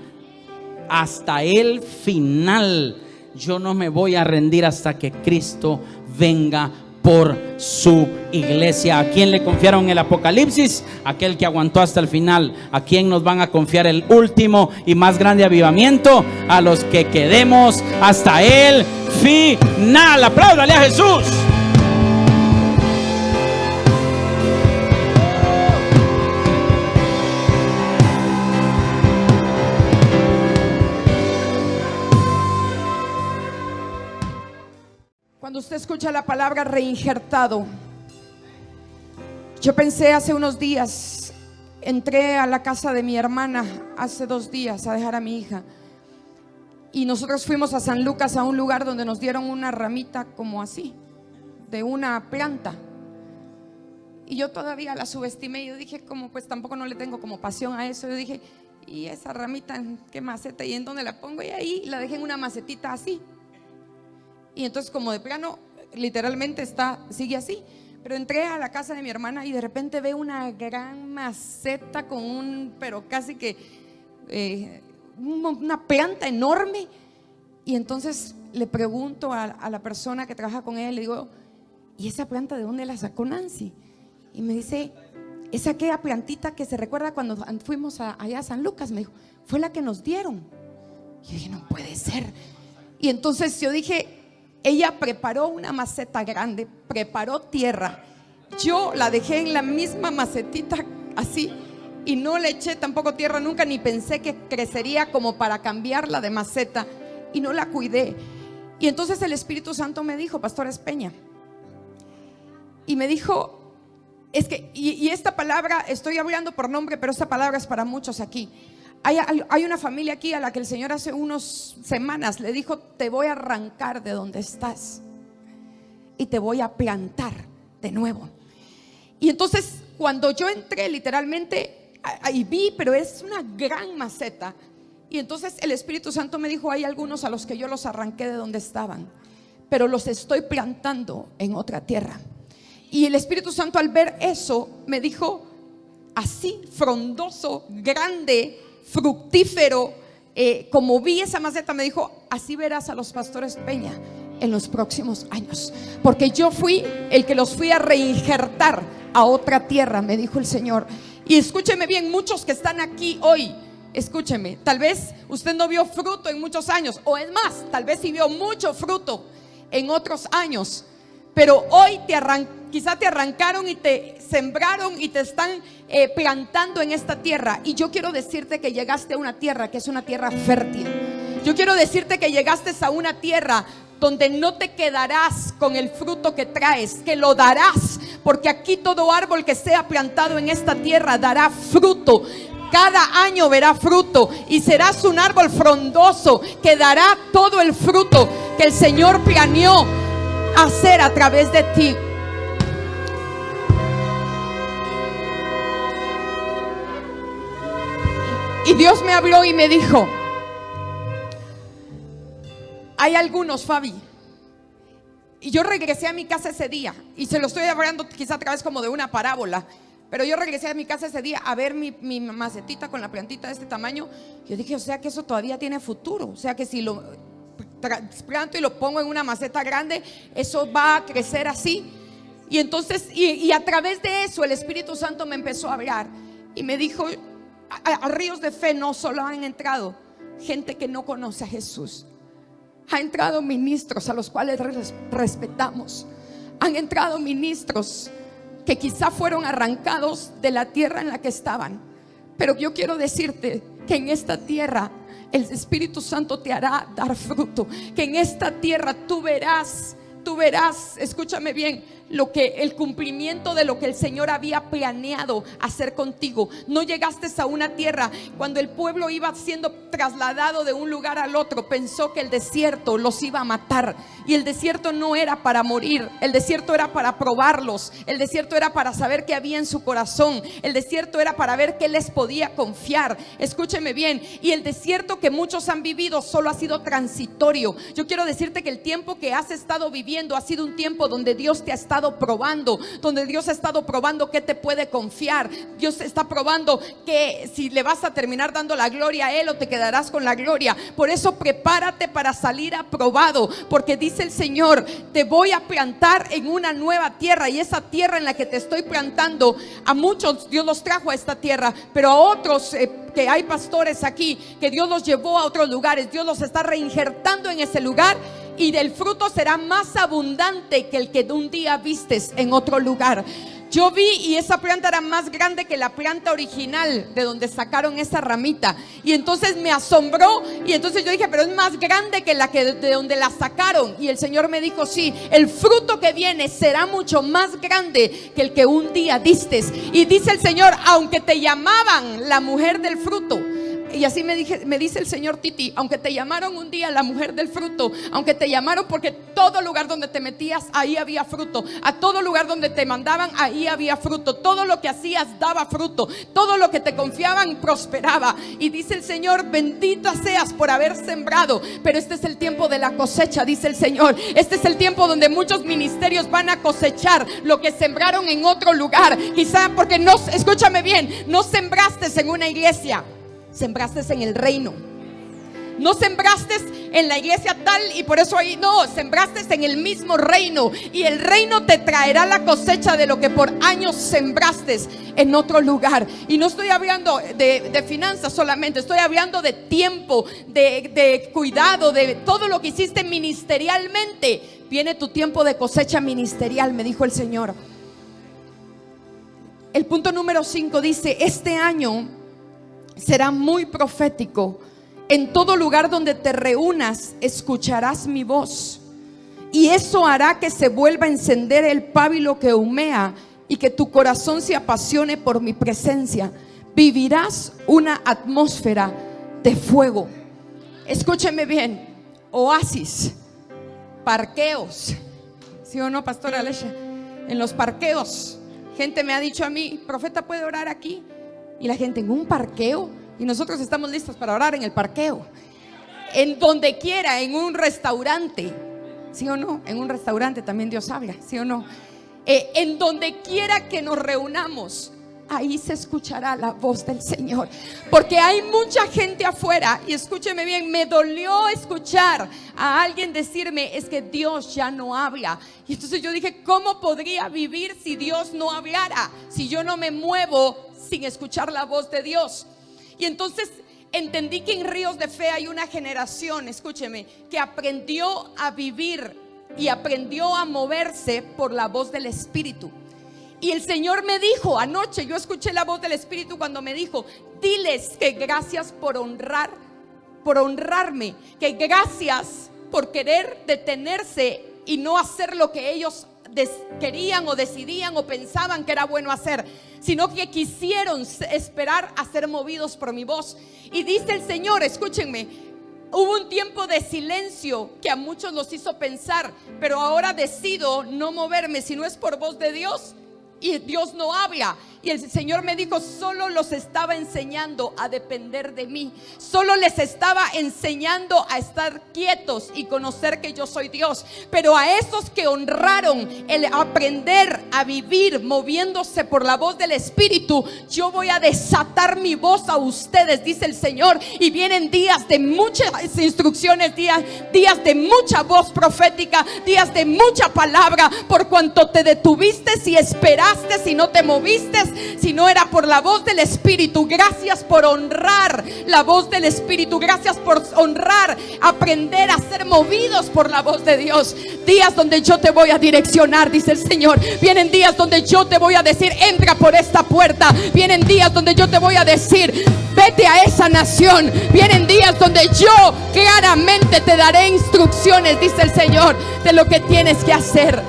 hasta el final. Yo no me voy a rendir hasta que Cristo venga por su iglesia. ¿A quién le confiaron el Apocalipsis? Aquel que aguantó hasta el final. ¿A quién nos van a confiar el último y más grande avivamiento? A los que quedemos hasta el final. Apláudale a Jesús. Cuando usted escucha la palabra reinjertado, yo pensé hace unos días, entré a la casa de mi hermana hace 2 días a dejar a mi hija, y nosotros fuimos a San Lucas, a un lugar donde nos dieron una ramita como así, de una planta, y yo todavía la subestimé. Yo dije, como pues tampoco no le tengo como pasión a eso. Yo dije, ¿y esa ramita en qué maceta y en dónde la pongo? Y ahí la dejé en una macetita así. Y entonces, como de plano, literalmente sigue así. Pero entré a la casa de mi hermana y de repente veo una gran maceta con pero casi que una planta enorme. Y entonces le pregunto a la persona que trabaja con ella, le digo: ¿y esa planta de dónde la sacó Nancy? Y me dice: es aquella plantita que se recuerda cuando fuimos allá a San Lucas. Me dijo: fue la que nos dieron. Y yo dije: no puede ser. Y entonces yo dije: ella preparó una maceta grande, preparó tierra. Yo la dejé en la misma macetita así y no le eché tampoco tierra nunca, ni pensé que crecería como para cambiarla de maceta, y no la cuidé. Y entonces el Espíritu Santo me dijo: Pastora Espeña, y me dijo, es que, y esta palabra, estoy hablando por nombre, pero esta palabra es para muchos aquí. Hay una familia aquí a la que el Señor hace unas semanas le dijo: te voy a arrancar de donde estás y te voy a plantar de nuevo. Y entonces cuando yo entré, literalmente ahí vi, pero es una gran maceta. Y entonces el Espíritu Santo me dijo: hay algunos a los que yo los arranqué de donde estaban, pero los estoy plantando en otra tierra. Y el Espíritu Santo, al ver eso, me dijo: así frondoso, grande, fructífero, como vi esa maceta, me dijo: así verás a los pastores Peña en los próximos años, porque yo fui el que los fui a reinjertar a otra tierra, me dijo el Señor. Y escúcheme bien, muchos que están aquí hoy, escúcheme, tal vez usted no vio fruto en muchos años, o es más, tal vez sí vio mucho fruto en otros años, pero hoy quizá te arrancaron y te sembraron y te están plantando en esta tierra. Y yo quiero decirte que llegaste a una tierra que es una tierra fértil. Yo quiero decirte que llegaste a una tierra donde no te quedarás con el fruto que traes, que lo darás, porque aquí todo árbol que sea plantado en esta tierra dará fruto. cada año verá fruto y serás un árbol frondoso que dará todo el fruto que el Señor planeó hacer a través de ti. Y Dios me habló y me dijo: hay algunos, Fabi. Y yo regresé a mi casa ese día, y se lo estoy hablando quizá a través como de una parábola, pero yo regresé a mi casa ese día a ver mi macetita con la plantita de este tamaño. Yo dije, o sea que eso todavía tiene futuro. O sea que si lo planto y lo pongo en una maceta grande, eso va a crecer así. Y entonces, y a través de eso el Espíritu Santo me empezó a hablar y me dijo: a Ríos de Fe no solo han entrado gente que no conoce a Jesús, han entrado ministros a los cuales respetamos, han entrado ministros que quizá fueron arrancados de la tierra en la que estaban. Pero yo quiero decirte que en esta tierra el Espíritu Santo te hará dar fruto, que en esta tierra tú verás, escúchame bien, el cumplimiento de lo que el Señor había planeado hacer contigo. No llegaste a una tierra cuando el pueblo iba siendo trasladado de un lugar al otro, pensó que el desierto los iba a matar, y el desierto no era para morir, el desierto era para probarlos, el desierto era para saber qué había en su corazón, el desierto era para ver qué les podía confiar. Escúcheme bien, y el desierto que muchos han vivido solo ha sido transitorio. Yo quiero decirte que el tiempo que has estado viviendo ha sido un tiempo donde Dios te ha estado probando, donde Dios ha estado probando qué te puede confiar. Dios está probando que si le vas a terminar dando la gloria a Él o te quedarás con la gloria. Por eso prepárate para salir aprobado, porque dice el Señor: te voy a plantar en una nueva tierra, y esa tierra en la que te estoy plantando, a muchos Dios los trajo a esta tierra, pero a otros que hay pastores aquí que Dios los llevó a otros lugares, Dios los está reinjertando en ese lugar, y del fruto será más abundante que el que un día vistes en otro lugar. Yo vi, y esa planta era más grande que la planta original de donde sacaron esa ramita, y entonces me asombró, y entonces yo dije, pero es más grande que de donde la sacaron. Y el Señor me dijo: sí, el fruto que viene será mucho más grande que el que un día diste. Y dice el Señor: aunque te llamaban la mujer del fruto, y así me dice el Señor: Titi, aunque te llamaron un día la mujer del fruto, aunque te llamaron porque todo lugar donde te metías, ahí había fruto, a todo lugar donde te mandaban, ahí había fruto, todo lo que hacías daba fruto, todo lo que te confiaban prosperaba. Y dice el Señor: bendita seas por haber sembrado, pero este es el tiempo de la cosecha, dice el Señor. Este es el tiempo donde muchos ministerios van a cosechar lo que sembraron en otro lugar, quizá porque no, escúchame bien, no sembraste en una iglesia, sembraste en el reino. No sembraste en la iglesia tal y por eso ahí, no, sembraste en el mismo reino, y el reino te traerá la cosecha de lo que por años sembraste en otro lugar. Y no estoy hablando de finanzas solamente, estoy hablando de tiempo, de cuidado, de todo lo que hiciste ministerialmente. Viene tu tiempo de cosecha ministerial, me dijo el Señor. El punto número 5 dice: este año será muy profético. En todo lugar donde te reúnas, escucharás mi voz, y eso hará que se vuelva a encender el pábilo que humea, y que tu corazón se apasione por mi presencia. Vivirás una atmósfera de fuego. Escúcheme bien: oasis, parqueos, ¿sí o no, pastora Alesha? En los parqueos, gente me ha dicho a mí: profeta, ¿puede orar aquí? Y la gente: ¿en un parqueo? Y nosotros estamos listos para orar en el parqueo, en donde quiera, en un restaurante, ¿sí o no? En un restaurante también Dios habla, ¿sí o no? En donde quiera que nos reunamos, ahí se escuchará la voz del Señor, porque hay mucha gente afuera. Y escúcheme bien, me dolió escuchar a alguien decirme: es que Dios ya no habla. Y entonces yo dije: ¿cómo podría vivir si Dios no hablara? Si yo no me muevo sin escuchar la voz de Dios. Y entonces entendí que en Ríos de Fe hay una generación, escúcheme, que aprendió a vivir y aprendió a moverse por la voz del Espíritu. Y el Señor me dijo anoche, yo escuché la voz del Espíritu cuando me dijo: diles que gracias por honrarme, que gracias por querer detenerse y no hacer lo que ellos querían o decidían o pensaban que era bueno hacer, sino que quisieron esperar a ser movidos por mi voz. Y dice el Señor, escúchenme, hubo un tiempo de silencio que a muchos los hizo pensar, pero ahora decido no moverme si no es por voz de Dios. Y Dios no habla. Y el Señor me dijo, solo los estaba enseñando a depender de mí. Solo les estaba enseñando a estar quietos y conocer que yo soy Dios. Pero a esos que honraron el aprender a vivir moviéndose por la voz del Espíritu, yo voy a desatar mi voz a ustedes, dice el Señor. Y vienen días de muchas instrucciones, días de mucha voz profética, días de mucha palabra. Por cuanto te detuviste y esperaste, si no te moviste, si no era por la voz del Espíritu. Gracias por honrar la voz del Espíritu. Gracias por honrar, aprender a ser movidos por la voz de Dios. Días donde yo te voy a direccionar, dice el Señor. Vienen días donde yo te voy a decir, entra por esta puerta. Vienen días donde yo te voy a decir, vete a esa nación. Vienen días donde yo claramente te daré instrucciones, dice el Señor, de lo que tienes que hacer.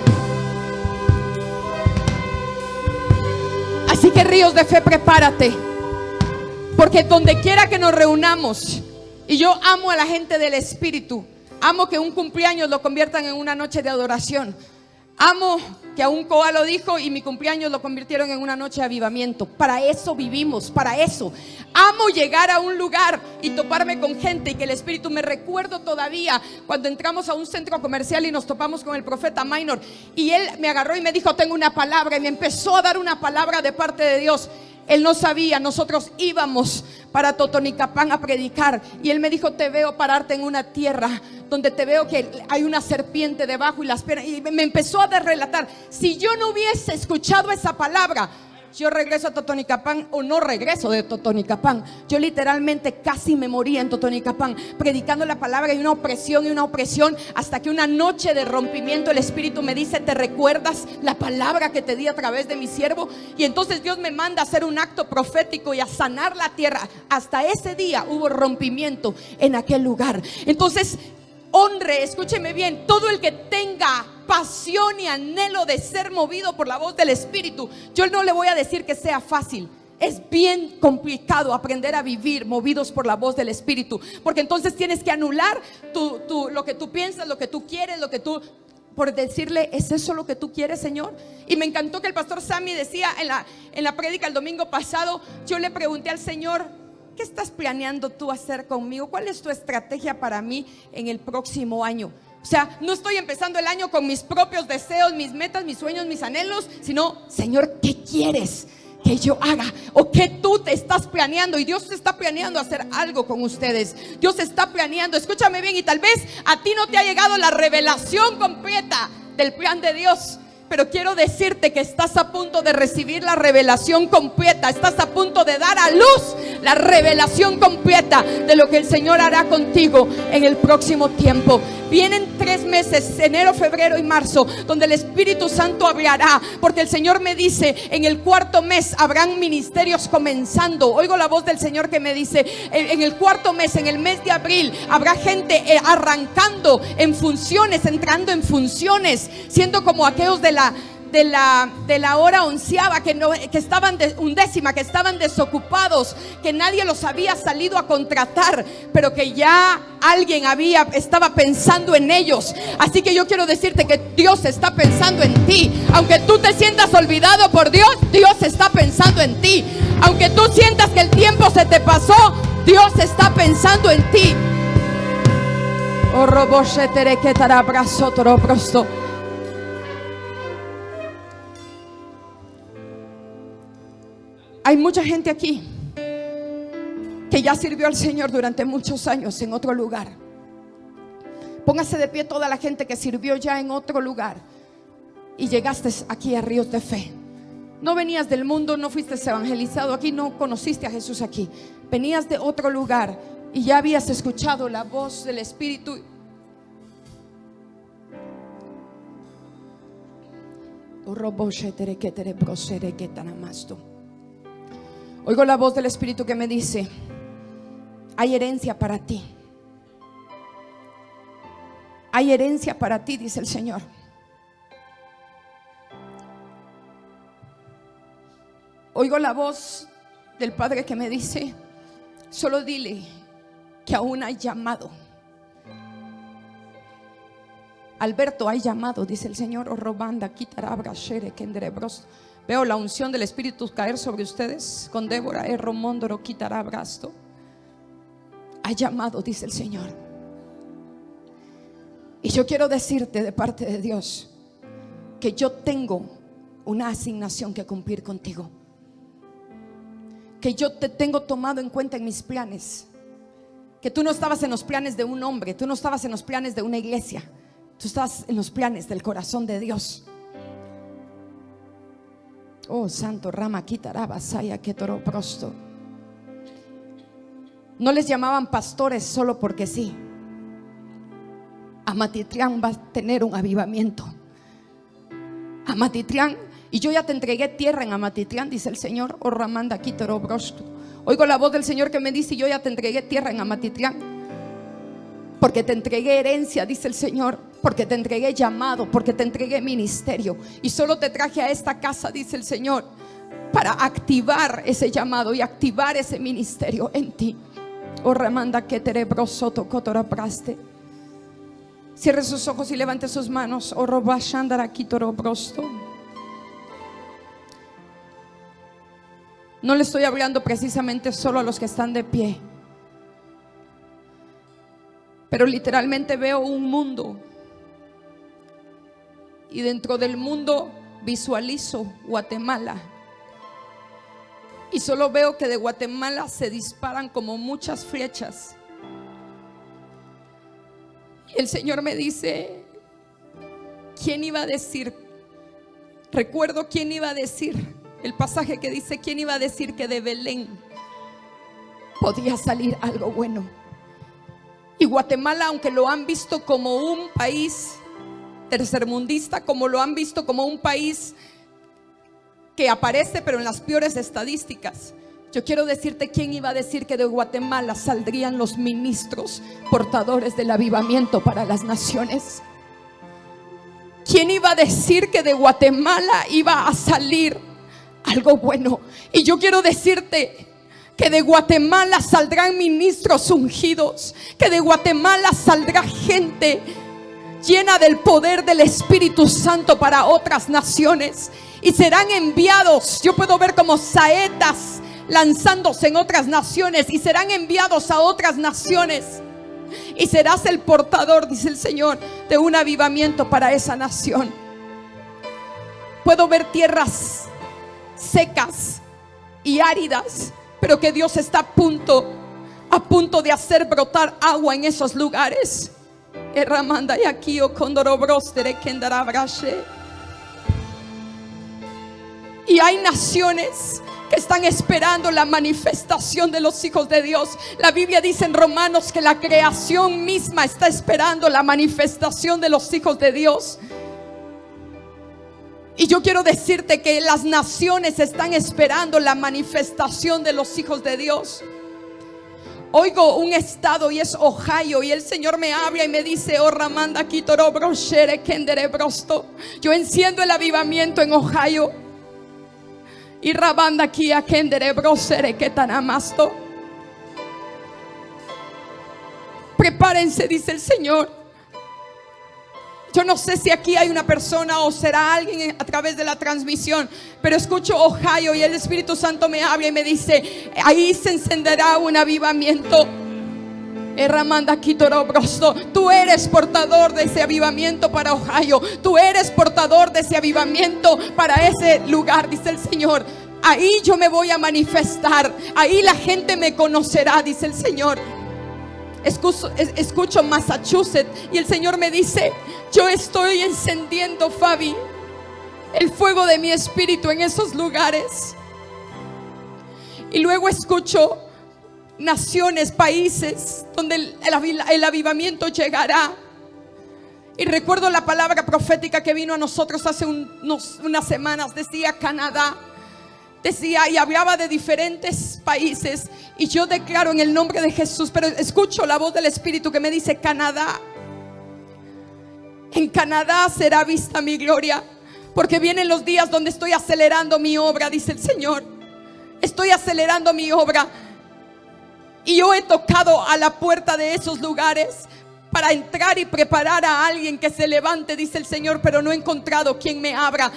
Así que ríos de fe, prepárate, porque donde quiera que nos reunamos, y yo amo a la gente del Espíritu, amo que un cumpleaños lo conviertan en una noche de adoración, amo que a un Coa lo dijo y mi cumpleaños lo convirtieron en una noche de avivamiento. Para eso vivimos, para eso. Amo llegar a un lugar y toparme con gente y que el Espíritu, me recuerdo todavía cuando entramos a un centro comercial y nos topamos con el profeta Minor, y él me agarró y me dijo, tengo una palabra, y me empezó a dar una palabra de parte de Dios. Él no sabía, nosotros íbamos para Totonicapán a predicar, y él me dijo, te veo pararte en una tierra donde te veo que hay una serpiente debajo y las penas. Y me empezó a relatar. Si yo no hubiese escuchado esa palabra, yo regreso a Totonicapán o no regreso de Totonicapán. Yo literalmente casi me moría en Totonicapán predicando la palabra, y una opresión, hasta que una noche de rompimiento el Espíritu me dice, ¿te recuerdas la palabra que te di a través de mi siervo? Y entonces Dios me manda a hacer un acto profético y a sanar la tierra. Hasta ese día hubo rompimiento en aquel lugar. Entonces, honre, escúcheme bien, todo el que tenga pasión y anhelo de ser movido por la voz del Espíritu. Yo no le voy a decir que sea fácil. Es bien complicado aprender a vivir movidos por la voz del Espíritu, porque entonces tienes que anular lo que tú piensas, lo que tú quieres, por decirle, ¿es eso lo que tú quieres, Señor? Y me encantó que el pastor Sammy decía en la prédica el domingo pasado, yo le pregunté al Señor, ¿qué estás planeando tú hacer conmigo? ¿Cuál es tu estrategia para mí en el próximo año? O sea, no estoy empezando el año con mis propios deseos, mis metas, mis sueños, mis anhelos, sino, Señor, ¿qué quieres que yo haga? ¿O qué tú te estás planeando? Y Dios está planeando hacer algo con ustedes. Dios está planeando, escúchame bien, y tal vez a ti no te ha llegado la revelación completa del plan de Dios, pero quiero decirte que estás a punto de recibir la revelación completa. Estás a punto de dar a luz la revelación completa de lo que el Señor hará contigo en el próximo tiempo. Vienen 3 meses, enero, febrero y marzo, donde el Espíritu Santo hablará, porque el Señor me dice, en el 4.º mes habrán ministerios comenzando. Oigo la voz del Señor que me dice, en el 4.º mes, en el mes de abril, habrá gente arrancando en funciones, entrando en funciones, siendo como aquellos de la hora onceava, que estaban undécima, que estaban desocupados, que nadie los había salido a contratar, pero que ya alguien estaba pensando en ellos. Así que yo quiero decirte que Dios está pensando en ti. Aunque tú te sientas olvidado por Dios, Dios está pensando en ti. Aunque tú sientas que el tiempo se te pasó, Dios está pensando en ti. Hay mucha gente aquí que ya sirvió al Señor durante muchos años en otro lugar. Póngase de pie toda la gente que sirvió ya en otro lugar y llegaste aquí a Ríos de Fe. No venías del mundo, no fuiste evangelizado aquí, no conociste a Jesús aquí. Venías de otro lugar y ya habías escuchado la voz del Espíritu. Oigo la voz del Espíritu que me dice, hay herencia para ti. Hay herencia para ti, dice el Señor. Oigo la voz del Padre que me dice: solo dile que aún hay llamado. Alberto, hay llamado, dice el Señor. Veo la unción del Espíritu caer sobre ustedes con Débora. Hay llamado, dice el Señor. Y yo quiero decirte de parte de Dios que yo tengo una asignación que cumplir contigo, que yo te tengo tomado en cuenta en mis planes, que tú no estabas en los planes de un hombre, tú no estabas en los planes de una iglesia, tú estás en los planes del corazón de Dios. Oh santo, rama quitaraba saya que toro prosto. No les llamaban pastores solo porque sí. Amatitlán va a tener un avivamiento. Amatitlán, y yo ya te entregué tierra en Amatitlán, dice el Señor. Oh ramanda quitoro prosto. Oigo la voz del Señor que me dice: yo ya te entregué tierra en Amatitlán, porque te entregué herencia, dice el Señor, porque te entregué llamado, porque te entregué ministerio. Y solo te traje a esta casa, dice el Señor, para activar ese llamado y activar ese ministerio en ti. Oh ramanda que terebrosoto cotorapraste. Cierre sus ojos y levante sus manos. Oh robashandara kitorobrosto. No le estoy hablando precisamente solo a los que están de pie, pero literalmente veo un mundo, y dentro del mundo visualizo Guatemala, y solo veo que de Guatemala se disparan como muchas flechas. Y el Señor me dice: ¿quién iba a decir? Recuerdo quién iba a decir el pasaje que dice: ¿quién iba a decir que de Belén podía salir algo bueno? Y Guatemala, aunque lo han visto como un país tercermundista, como lo han visto como un país que aparece pero en las peores estadísticas, yo quiero decirte: ¿quién iba a decir que de Guatemala saldrían los ministros portadores del avivamiento para las naciones? ¿Quién iba a decir que de Guatemala iba a salir algo bueno? Y yo quiero decirte que de Guatemala saldrán ministros ungidos, que de Guatemala saldrá gente llena del poder del Espíritu Santo para otras naciones, y serán enviados. Yo puedo ver como saetas lanzándose en otras naciones, y serán enviados a otras naciones, y serás el portador, dice el Señor, de un avivamiento para esa nación. Puedo ver tierras secas y áridas, pero que Dios está a punto de hacer brotar agua en esos lugares. Y hay naciones que están esperando la manifestación de los hijos de Dios. La Biblia dice en Romanos que la creación misma está esperando la manifestación de los hijos de Dios. Y yo quiero decirte que las naciones están esperando la manifestación de los hijos de Dios. Oigo un estado y es Ohio, y el Señor me habla y me dice: oh ramanda kitoro broshere kendere brosto. Yo enciendo el avivamiento en Ohio. Y rabanda kia kendere broshere ketanamasto. Prepárense, dice el Señor. Yo no sé si aquí hay una persona o será alguien a través de la transmisión, pero escucho Ohio y el Espíritu Santo me habla y me dice: ahí se encenderá un avivamiento. Tú eres portador de ese avivamiento para Ohio. Tú eres portador de ese avivamiento para ese lugar, dice el Señor. Ahí yo me voy a manifestar. Ahí la gente me conocerá, dice el Señor. Escucho Massachusetts y el Señor me dice: yo estoy encendiendo, Fabi, el fuego de mi espíritu en esos lugares. Y luego escucho naciones, países donde el avivamiento llegará. Y recuerdo la palabra profética que vino a nosotros hace unas semanas. Decía Canadá, decía, y hablaba de diferentes países. Y yo declaro en el nombre de Jesús, pero escucho la voz del Espíritu que me dice: Canadá, en Canadá será vista mi gloria, porque vienen los días donde estoy acelerando mi obra, dice el Señor. estoy acelerando mi obra. Y yo he tocado a la puerta de esos lugares para entrar y preparar a alguien que se levante, dice el Señor, pero no he encontrado quien me abra.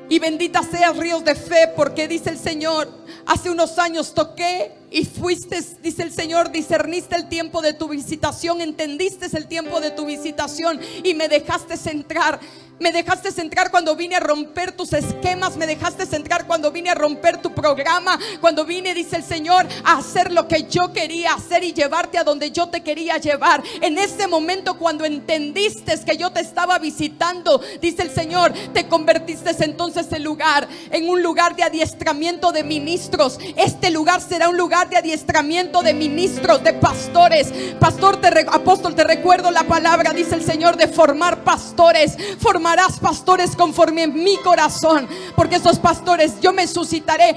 Y bendita seas, Ríos de Fe, porque dice el Señor, hace unos años toqué y fuiste, dice el Señor, discerniste el tiempo de tu visitación, entendiste el tiempo de tu visitación y me dejaste entrar. Me dejaste entrar cuando vine a romper tus esquemas. Me dejaste entrar cuando vine a romper tu programa. Cuando vine, dice el Señor, a hacer lo que yo quería hacer y llevarte a donde yo te quería llevar. En ese momento, cuando entendiste que yo te estaba visitando, dice el Señor, te convertiste entonces en un lugar de adiestramiento de ministros. Este lugar será un lugar de adiestramiento de ministros, de pastores. Apóstol, te recuerdo la palabra, dice el Señor, de formar pastores. Formarás pastores conforme en mi corazón, porque esos pastores yo me suscitaré.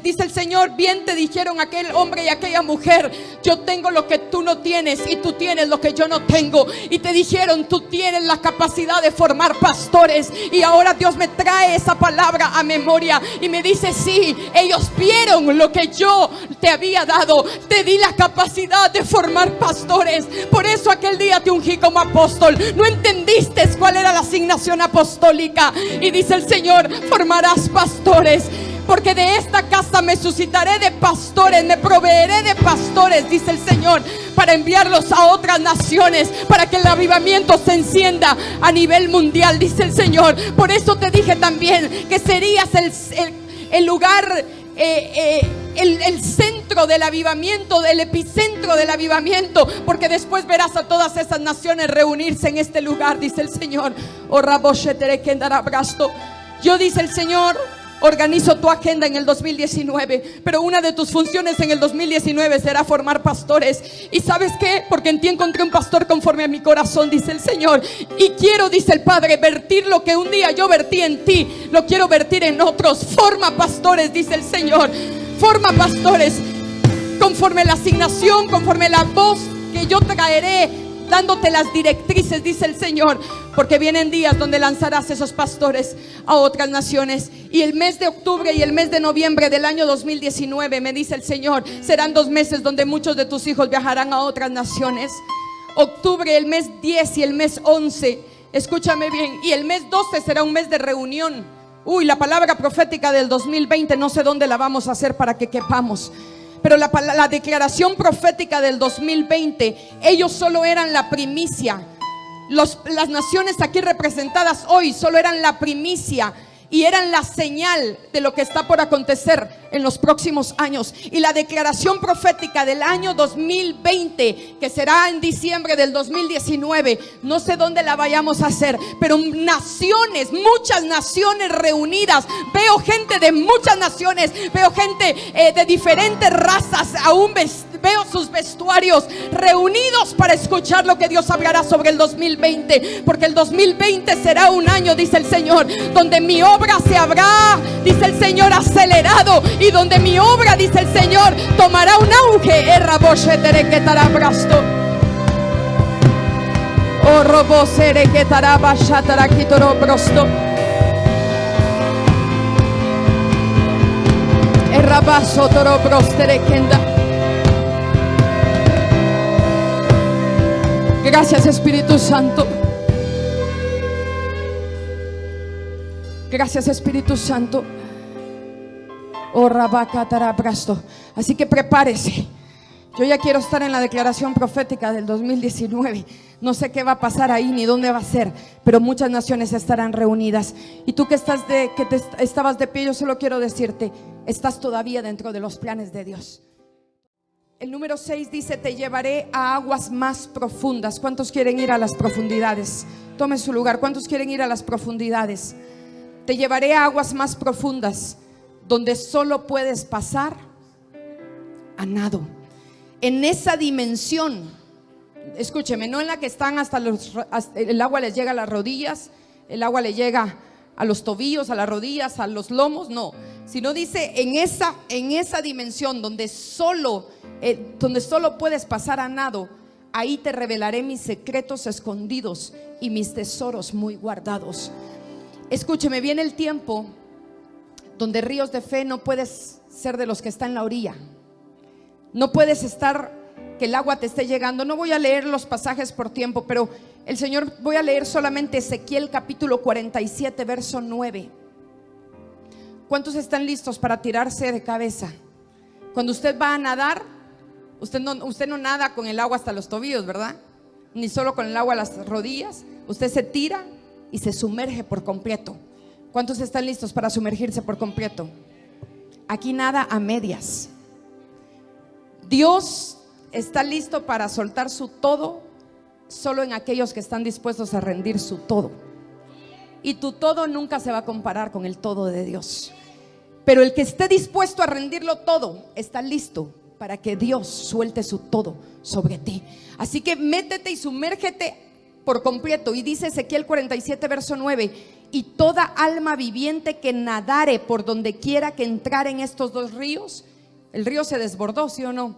Dice el Señor, bien te dijeron aquel hombre y aquella mujer, yo tengo lo que tú no tienes y tú tienes lo que yo no tengo. Y te dijeron, tú tienes la capacidad de formar pastores. Y ahora Dios me trae esa palabra a memoria y me dice, sí, ellos vieron lo que yo te había dado. Te di la capacidad de formar pastores. Por eso aquel día te ungí como apóstol. No entendiste cuál era la asignación apostólica. Y dice el Señor, formarás pastores, porque de esta casa me suscitaré de pastores, me proveeré de pastores, dice el Señor, para enviarlos a otras naciones, para que el avivamiento se encienda a nivel mundial, dice el Señor. Por eso te dije también que serías el lugar, el centro del avivamiento, el epicentro del avivamiento, porque después verás a todas esas naciones reunirse en este lugar, dice el Señor. Yo, dice el Señor, organizo tu agenda en el 2019, pero una de tus funciones en el 2019 será formar pastores. ¿Y sabes qué? Porque en ti encontré un pastor conforme a mi corazón, dice el Señor. Y quiero, dice el Padre, vertir lo que un día yo vertí en ti, lo quiero vertir en otros. Forma pastores, dice el Señor. Forma pastores conforme la asignación, conforme la voz que yo traeré, dándote las directrices, dice el Señor, porque vienen días donde lanzarás esos pastores a otras naciones. Y el mes de octubre y el mes de noviembre del año 2019, me dice el Señor, serán 2 meses donde muchos de tus hijos viajarán a otras naciones. Octubre, el mes 10 y el mes 11, escúchame bien, y el mes 12 será un mes de reunión. La palabra profética del 2020 no sé dónde la vamos a hacer para que quepamos, pero la declaración profética del 2020, ellos solo eran la primicia. Las naciones aquí representadas hoy solo eran la primicia y eran la señal de lo que está por acontecer en los próximos años. Y la declaración profética del año 2020, que será en diciembre del 2019, no sé dónde la vayamos a hacer, pero naciones, muchas naciones reunidas. Veo gente de muchas naciones, veo gente de diferentes razas, aún veo sus vestuarios reunidos para escuchar lo que Dios hablará sobre el 2020, porque el 2020 será un año, dice el Señor, donde mi obra se habrá, dice el Señor, acelerado, y donde mi obra, dice el Señor, tomará un auge. Gracias, Espíritu Santo. Gracias, Espíritu Santo. Así que prepárese. Yo ya quiero estar en la declaración profética del 2019. No sé qué va a pasar ahí ni dónde va a ser, pero muchas naciones estarán reunidas. Y tú que estabas de pie, yo solo quiero decirte, estás todavía dentro de los planes de Dios. El número 6 dice, te llevaré a aguas más profundas. ¿Cuántos quieren ir a las profundidades? Tome su lugar. ¿Cuántos quieren ir a las profundidades? Te llevaré a aguas más profundas, donde solo puedes pasar a nado. En esa dimensión, escúcheme, no en la que están hasta el agua les llega a las rodillas, el agua le llega a los tobillos, a las rodillas, a los lomos, no, sino dice en esa dimensión donde solo puedes pasar a nado. Ahí te revelaré mis secretos escondidos y mis tesoros muy guardados. Escúcheme, viene el tiempo donde Ríos de Fe no puedes ser de los que están en la orilla. No puedes estar que el agua te esté llegando. No voy a leer los pasajes por tiempo, pero el Señor, voy a leer solamente Ezequiel capítulo 47, verso 9. ¿Cuántos están listos para tirarse de cabeza? Cuando usted va a nadar, usted no nada con el agua hasta los tobillos, ¿verdad? Ni solo con el agua a las rodillas. Usted se tira y se sumerge por completo. ¿Cuántos están listos para sumergirse por completo? Aquí nada a medias. Dios está listo para soltar su todo solo en aquellos que están dispuestos a rendir su todo. Y tu todo nunca se va a comparar con el todo de Dios. Pero el que esté dispuesto a rendirlo todo está listo para que Dios suelte su todo sobre ti. Así que métete y sumérgete por completo. Y dice Ezequiel 47, verso 9: y toda alma viviente que nadare por donde quiera que entrar en estos dos ríos. El río se desbordó, ¿sí o no?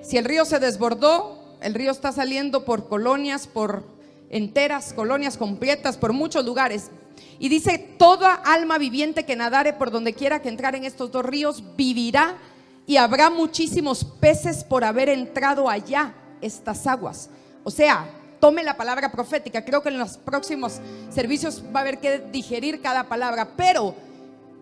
Si el río se desbordó, el río está saliendo por colonias, por enteras, colonias completas, por muchos lugares. Y dice: toda alma viviente que nadare por donde quiera que entrar en estos dos ríos vivirá, y habrá muchísimos peces por haber entrado allá estas aguas. O sea, tome la palabra profética. Creo que en los próximos servicios va a haber que digerir cada palabra. Pero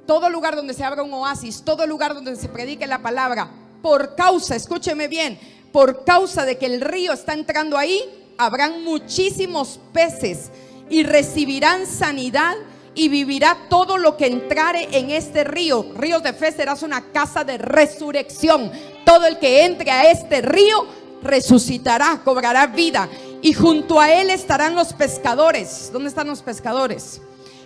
todo lugar donde se abra un oasis, todo lugar donde se predique la palabra, por causa, escúcheme bien, por causa de que el río está entrando ahí, habrán muchísimos peces y recibirán sanidad, y vivirá todo lo que entrare en este río. Ríos de Fe serás una casa de resurrección. Todo el que entre a este río resucitará, cobrará vida, y junto a él estarán los pescadores. ¿Dónde están los pescadores?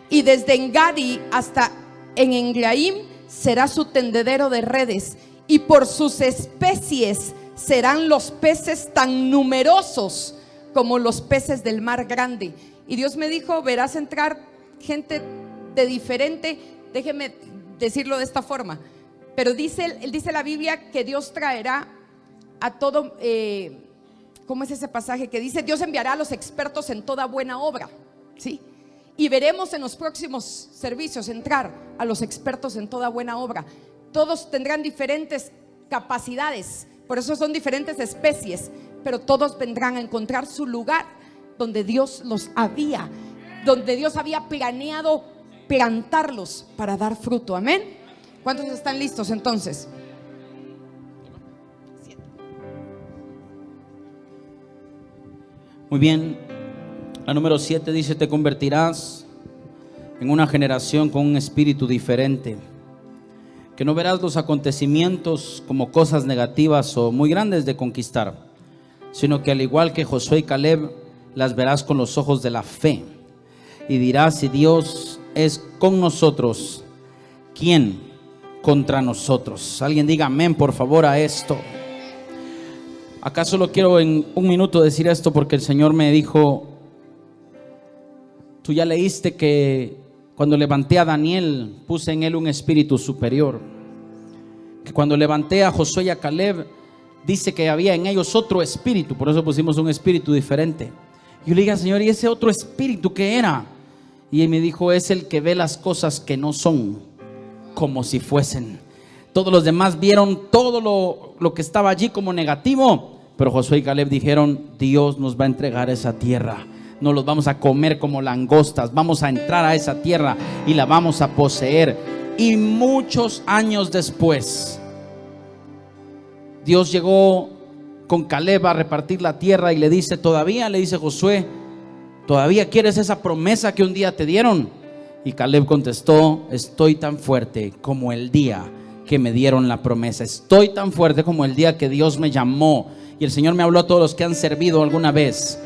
Y desde Engadi hasta en Englaim será su tendedero de redes, y por sus especies serán los peces tan numerosos como los peces del mar grande. Y Dios me dijo: verás entrar gente de diferente, déjeme decirlo de esta forma, pero dice la Biblia que Dios traerá a todo, ¿cómo es ese pasaje? Que dice: Dios enviará a los expertos en toda buena obra, ¿sí? Y veremos en los próximos servicios entrar a los expertos en toda buena obra. Todos tendrán diferentes capacidades, por eso son diferentes especies, pero todos vendrán a encontrar su lugar donde Dios donde Dios había planeado plantarlos para dar fruto. Amén. ¿Cuántos están listos entonces? Muy bien. La número 7 dice: te convertirás en una generación con un espíritu diferente, que no verás los acontecimientos como cosas negativas o muy grandes de conquistar, sino que al igual que Josué y Caleb, las verás con los ojos de la fe. Y dirás: si Dios es con nosotros, ¿quién contra nosotros? Alguien diga amén, por favor, a esto. Acá solo quiero en un minuto decir esto, porque el Señor me dijo: tú ya leíste que cuando levanté a Daniel, puse en él un espíritu superior. Que cuando levanté a Josué y a Caleb, dice que había en ellos otro espíritu, por eso pusimos un espíritu diferente. Yo le dije: Señor, ¿y ese otro espíritu qué era? Y él me dijo: es el que ve las cosas que no son como si fuesen. Todos los demás vieron todo lo que estaba allí como negativo, pero Josué y Caleb dijeron: Dios nos va a entregar esa tierra, no los vamos a comer como langostas, vamos a entrar a esa tierra y la vamos a poseer. Y muchos años después, Dios llegó con Caleb a repartir la tierra y le dice: todavía, le dice Josué, ¿todavía quieres esa promesa que un día te dieron? Y Caleb contestó: estoy tan fuerte como el día que me dieron la promesa, estoy tan fuerte como el día que Dios me llamó. Y el Señor me habló a todos los que han servido alguna vez: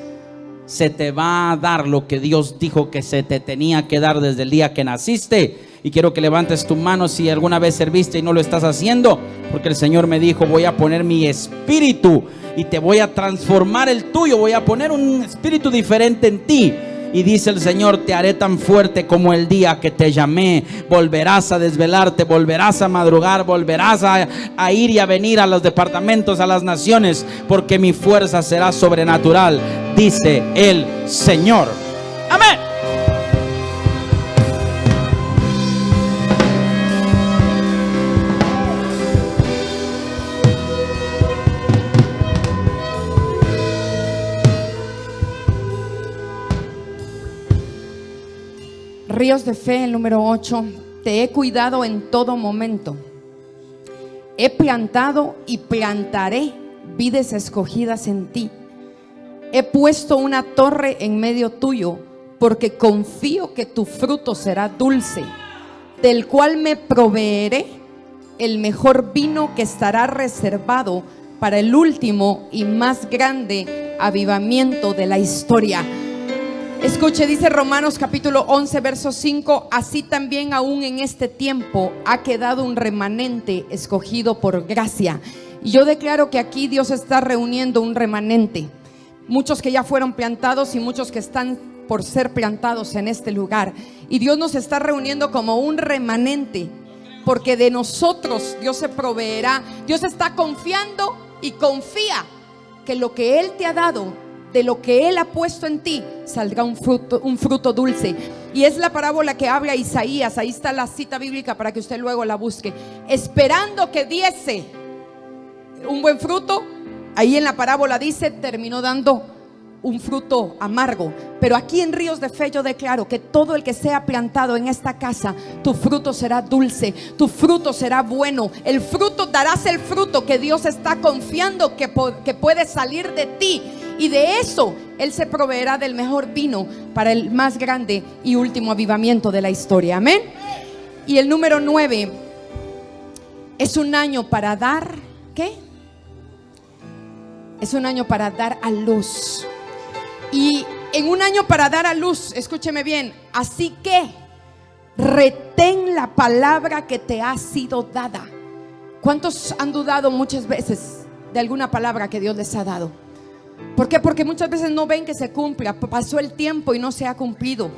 se te va a dar lo que Dios dijo que se te tenía que dar desde el día que naciste. Y quiero que levantes tu mano si alguna vez serviste y no lo estás haciendo, porque el Señor me dijo: voy a poner mi espíritu y te voy a transformar el tuyo, voy a poner un espíritu diferente en ti. Y dice el Señor: te haré tan fuerte como el día que te llamé. Volverás a desvelarte, volverás a madrugar, volverás a ir y a venir a los departamentos, a las naciones, porque mi fuerza será sobrenatural, dice el Señor. Amén. Ríos de fe, el número 8. Te he cuidado en todo momento. He plantado y plantaré vides escogidas en ti. He puesto una torre en medio tuyo, porque confío que tu fruto será dulce, del cual me proveeré el mejor vino que estará reservado para el último y más grande avivamiento de la historia. Escuche, dice Romanos capítulo 11, verso 5: así también aún en este tiempo ha quedado un remanente escogido por gracia. Y yo declaro que aquí Dios está reuniendo un remanente. Muchos que ya fueron plantados y muchos que están por ser plantados en este lugar. Y Dios nos está reuniendo como un remanente, porque de nosotros Dios se proveerá. Dios está confiando y confía que lo que Él te ha dado, de lo que Él ha puesto en ti, saldrá un fruto dulce. Y es la parábola que habla Isaías. Ahí está la cita bíblica para que usted luego la busque. Esperando que diese un buen fruto, ahí en la parábola dice, terminó dando un fruto amargo. Pero aquí en Ríos de Fe yo declaro que todo el que sea plantado en esta casa, tu fruto será dulce, tu fruto será bueno. El fruto, darás el fruto que Dios está confiando que puede salir de ti. Y de eso Él se proveerá del mejor vino para el más grande y último avivamiento de la historia. Amén. Y el número 9 es un año para dar, ¿qué? Es un año para dar a luz. Y en un año para dar a luz, escúcheme bien, así que retén la palabra que te ha sido dada. ¿Cuántos han dudado muchas veces de alguna palabra que Dios les ha dado? ¿Por qué? Porque muchas veces no ven que se cumpla. Pasó el tiempo y no se ha cumplido.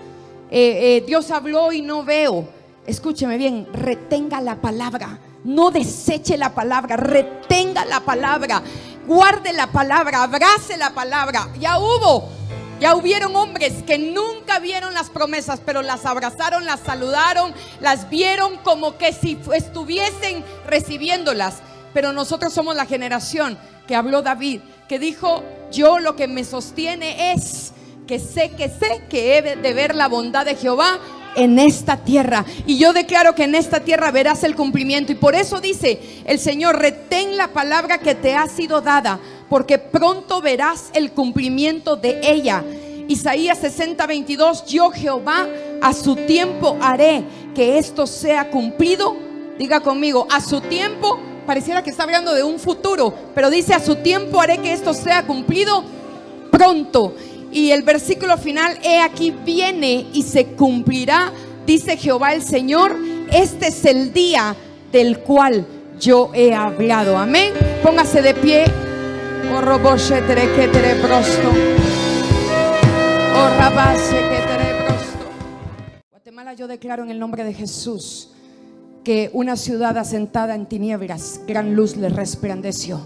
Dios habló y no veo. Escúcheme bien, retenga la palabra. No deseche la palabra, retenga la palabra. Guarde la palabra, abrace la palabra. Ya hubieron hombres que nunca vieron las promesas, pero las abrazaron, las saludaron, las vieron como que si estuviesen recibiéndolas. Pero nosotros somos la generación que habló David, que dijo: yo lo que me sostiene es que sé que he de ver la bondad de Jehová en esta tierra. Y yo declaro que en esta tierra verás el cumplimiento. Y por eso dice el Señor: retén la palabra que te ha sido dada, porque pronto verás el cumplimiento de ella. Isaías 60:22: yo Jehová a su tiempo haré que esto sea cumplido. Diga conmigo, a su tiempo. Pareciera que está hablando de un futuro, pero dice: a su tiempo haré que esto sea cumplido pronto. Y el versículo final: he aquí viene y se cumplirá, dice Jehová el Señor, este es el día del cual yo he hablado. Amén. Póngase de pie. Guatemala, yo declaro en el nombre de Jesús que una ciudad asentada en tinieblas, gran luz le resplandeció.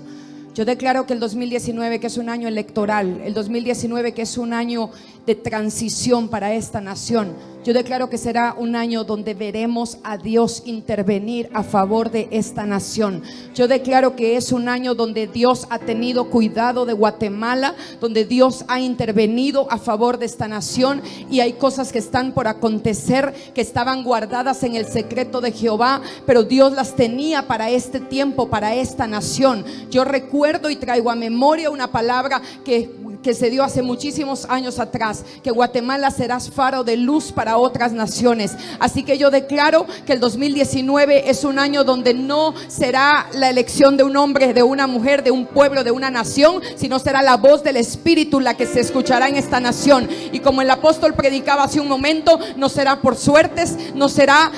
Yo declaro que el 2019, que es un año electoral, el 2019, que es un año de transición para esta nación, yo declaro que será un año donde veremos a Dios intervenir a favor de esta nación. Yo declaro que es un año donde Dios ha tenido cuidado de Guatemala, donde Dios ha intervenido a favor de esta nación, y hay cosas que están por acontecer que estaban guardadas en el secreto de Jehová, pero Dios las tenía para este tiempo, para esta nación. Yo recuerdo y traigo a memoria una palabra que se dio hace muchísimos años atrás, que Guatemala será faro de luz para otras naciones. Así que yo declaro que el 2019 es un año donde no será la elección de un hombre, de una mujer, de un pueblo, de una nación, sino será la voz del Espíritu la que se escuchará en esta nación. Y como el apóstol predicaba hace un momento, no será por suertes, no será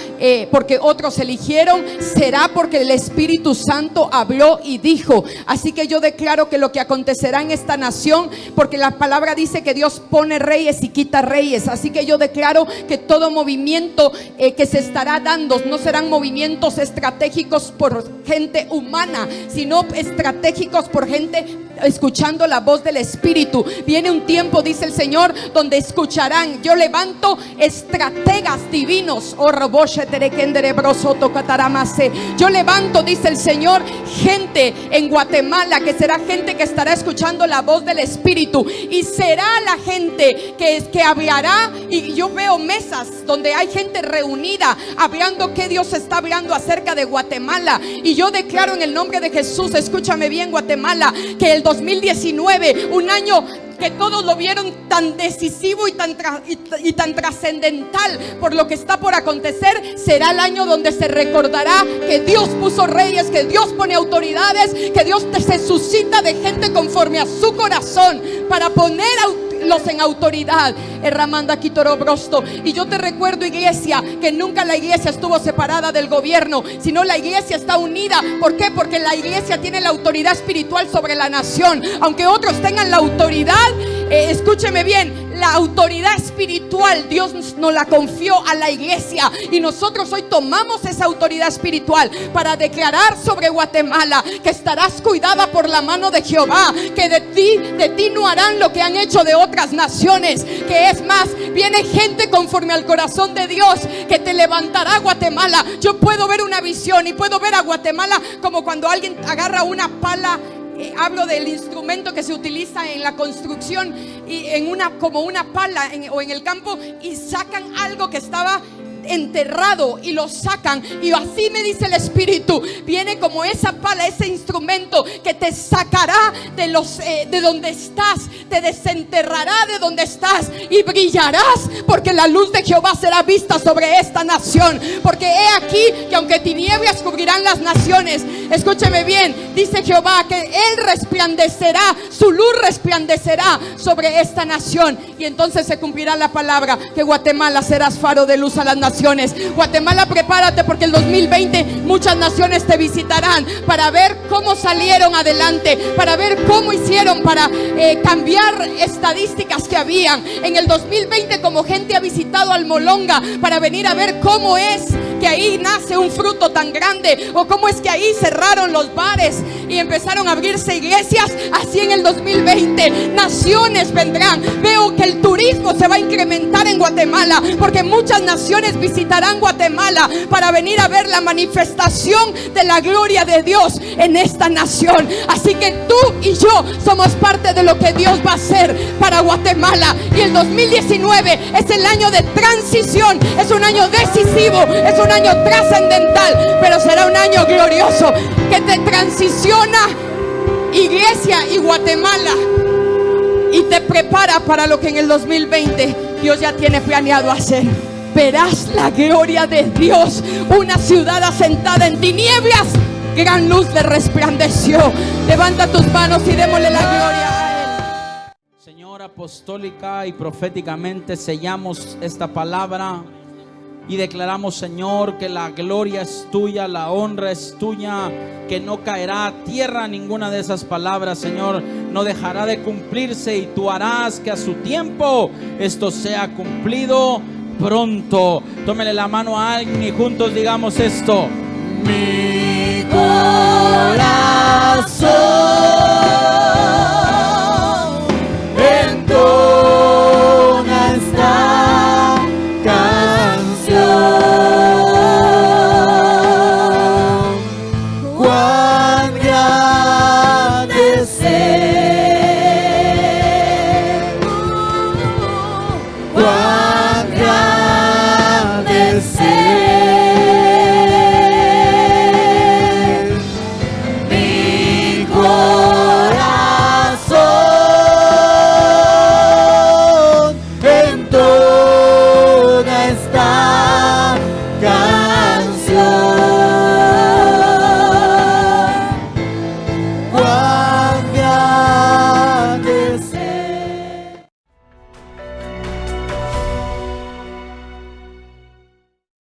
porque otros eligieron, será porque el Espíritu Santo habló y dijo. Así que yo declaro que lo que acontecerá en esta nación, porque la palabra dice que Dios pone reyes y quita reyes, así que yo declaro que todo movimiento que se estará dando no serán movimientos estratégicos por gente humana, sino estratégicos por gente escuchando la voz del Espíritu. Viene un tiempo, dice el Señor, donde escucharán. Yo levanto estrategas divinos. Yo levanto, dice el Señor, gente en Guatemala que será gente que estará escuchando la voz del Espíritu. Espíritu, y será la gente que hablará. Y yo veo mesas donde hay gente reunida hablando que Dios está hablando acerca de Guatemala. Y yo declaro en el nombre de Jesús, escúchame bien, Guatemala, que el 2019, un año que todos lo vieron tan decisivo y tan trascendental por lo que está por acontecer, será el año donde se recordará que Dios puso reyes, que Dios pone autoridades, que Dios se suscita de gente conforme a su corazón para poner los en autoridad. Ramanda Quitorobrosto. Y yo te recuerdo, iglesia, que nunca la iglesia estuvo separada del gobierno, sino la iglesia está unida. ¿Por qué? Porque la iglesia tiene la autoridad espiritual sobre la nación. Aunque otros tengan la autoridad, escúcheme bien, la autoridad espiritual Dios nos la confió a la iglesia, y nosotros hoy tomamos esa autoridad espiritual para declarar sobre Guatemala que estarás cuidada por la mano de Jehová, que de ti no harán lo que han hecho de otras naciones, que es más, viene gente conforme al corazón de Dios que te levantará, Guatemala. Yo puedo ver una visión y puedo ver a Guatemala como cuando alguien agarra una pala. Hablo del instrumento que se utiliza en la construcción, y como una pala o en el campo, y sacan algo que estaba enterrado y lo sacan. Y así me dice el Espíritu, viene como esa pala, ese instrumento que te sacará de donde estás, te desenterrará de donde estás, y brillarás, porque la luz de Jehová será vista sobre esta nación. Porque he aquí que aunque tinieblas cubrirán las naciones, escúcheme bien, dice Jehová que Él resplandecerá, su luz resplandecerá sobre esta nación. Y entonces se cumplirá la palabra que Guatemala serás faro de luz a las naciones. Guatemala, prepárate, porque el 2020 muchas naciones te visitarán para ver cómo salieron adelante, para ver cómo hicieron para cambiar estadísticas que habían. En el 2020 como gente ha visitado Almolonga para venir a ver cómo es que ahí nace un fruto tan grande, o cómo es que ahí cerraron los bares y empezaron a abrirse iglesias. Así en el 2020 naciones vendrán. Veo que el turismo se va a incrementar en Guatemala, porque muchas naciones visitarán Guatemala para venir a ver la manifestación de la gloria de Dios en esta nación. Así que tú y yo somos parte de lo que Dios va a hacer para Guatemala. Y el 2019 es el año de transición, es un año decisivo, es un año trascendental, pero será un año glorioso que te transiciona, iglesia y Guatemala, y te prepara para lo que en el 2020 Dios ya tiene planeado hacer. Verás la gloria de Dios, una ciudad asentada en tinieblas, gran luz le resplandeció. Levanta tus manos y démosle la gloria a Él. Señor, apostólica y proféticamente sellamos esta palabra y declaramos, Señor, que la gloria es tuya, la honra es tuya, que no caerá a tierra ninguna de esas palabras, Señor, no dejará de cumplirse, y tú harás que a su tiempo esto sea cumplido pronto. Tómele la mano a alguien y juntos digamos esto: mi corazón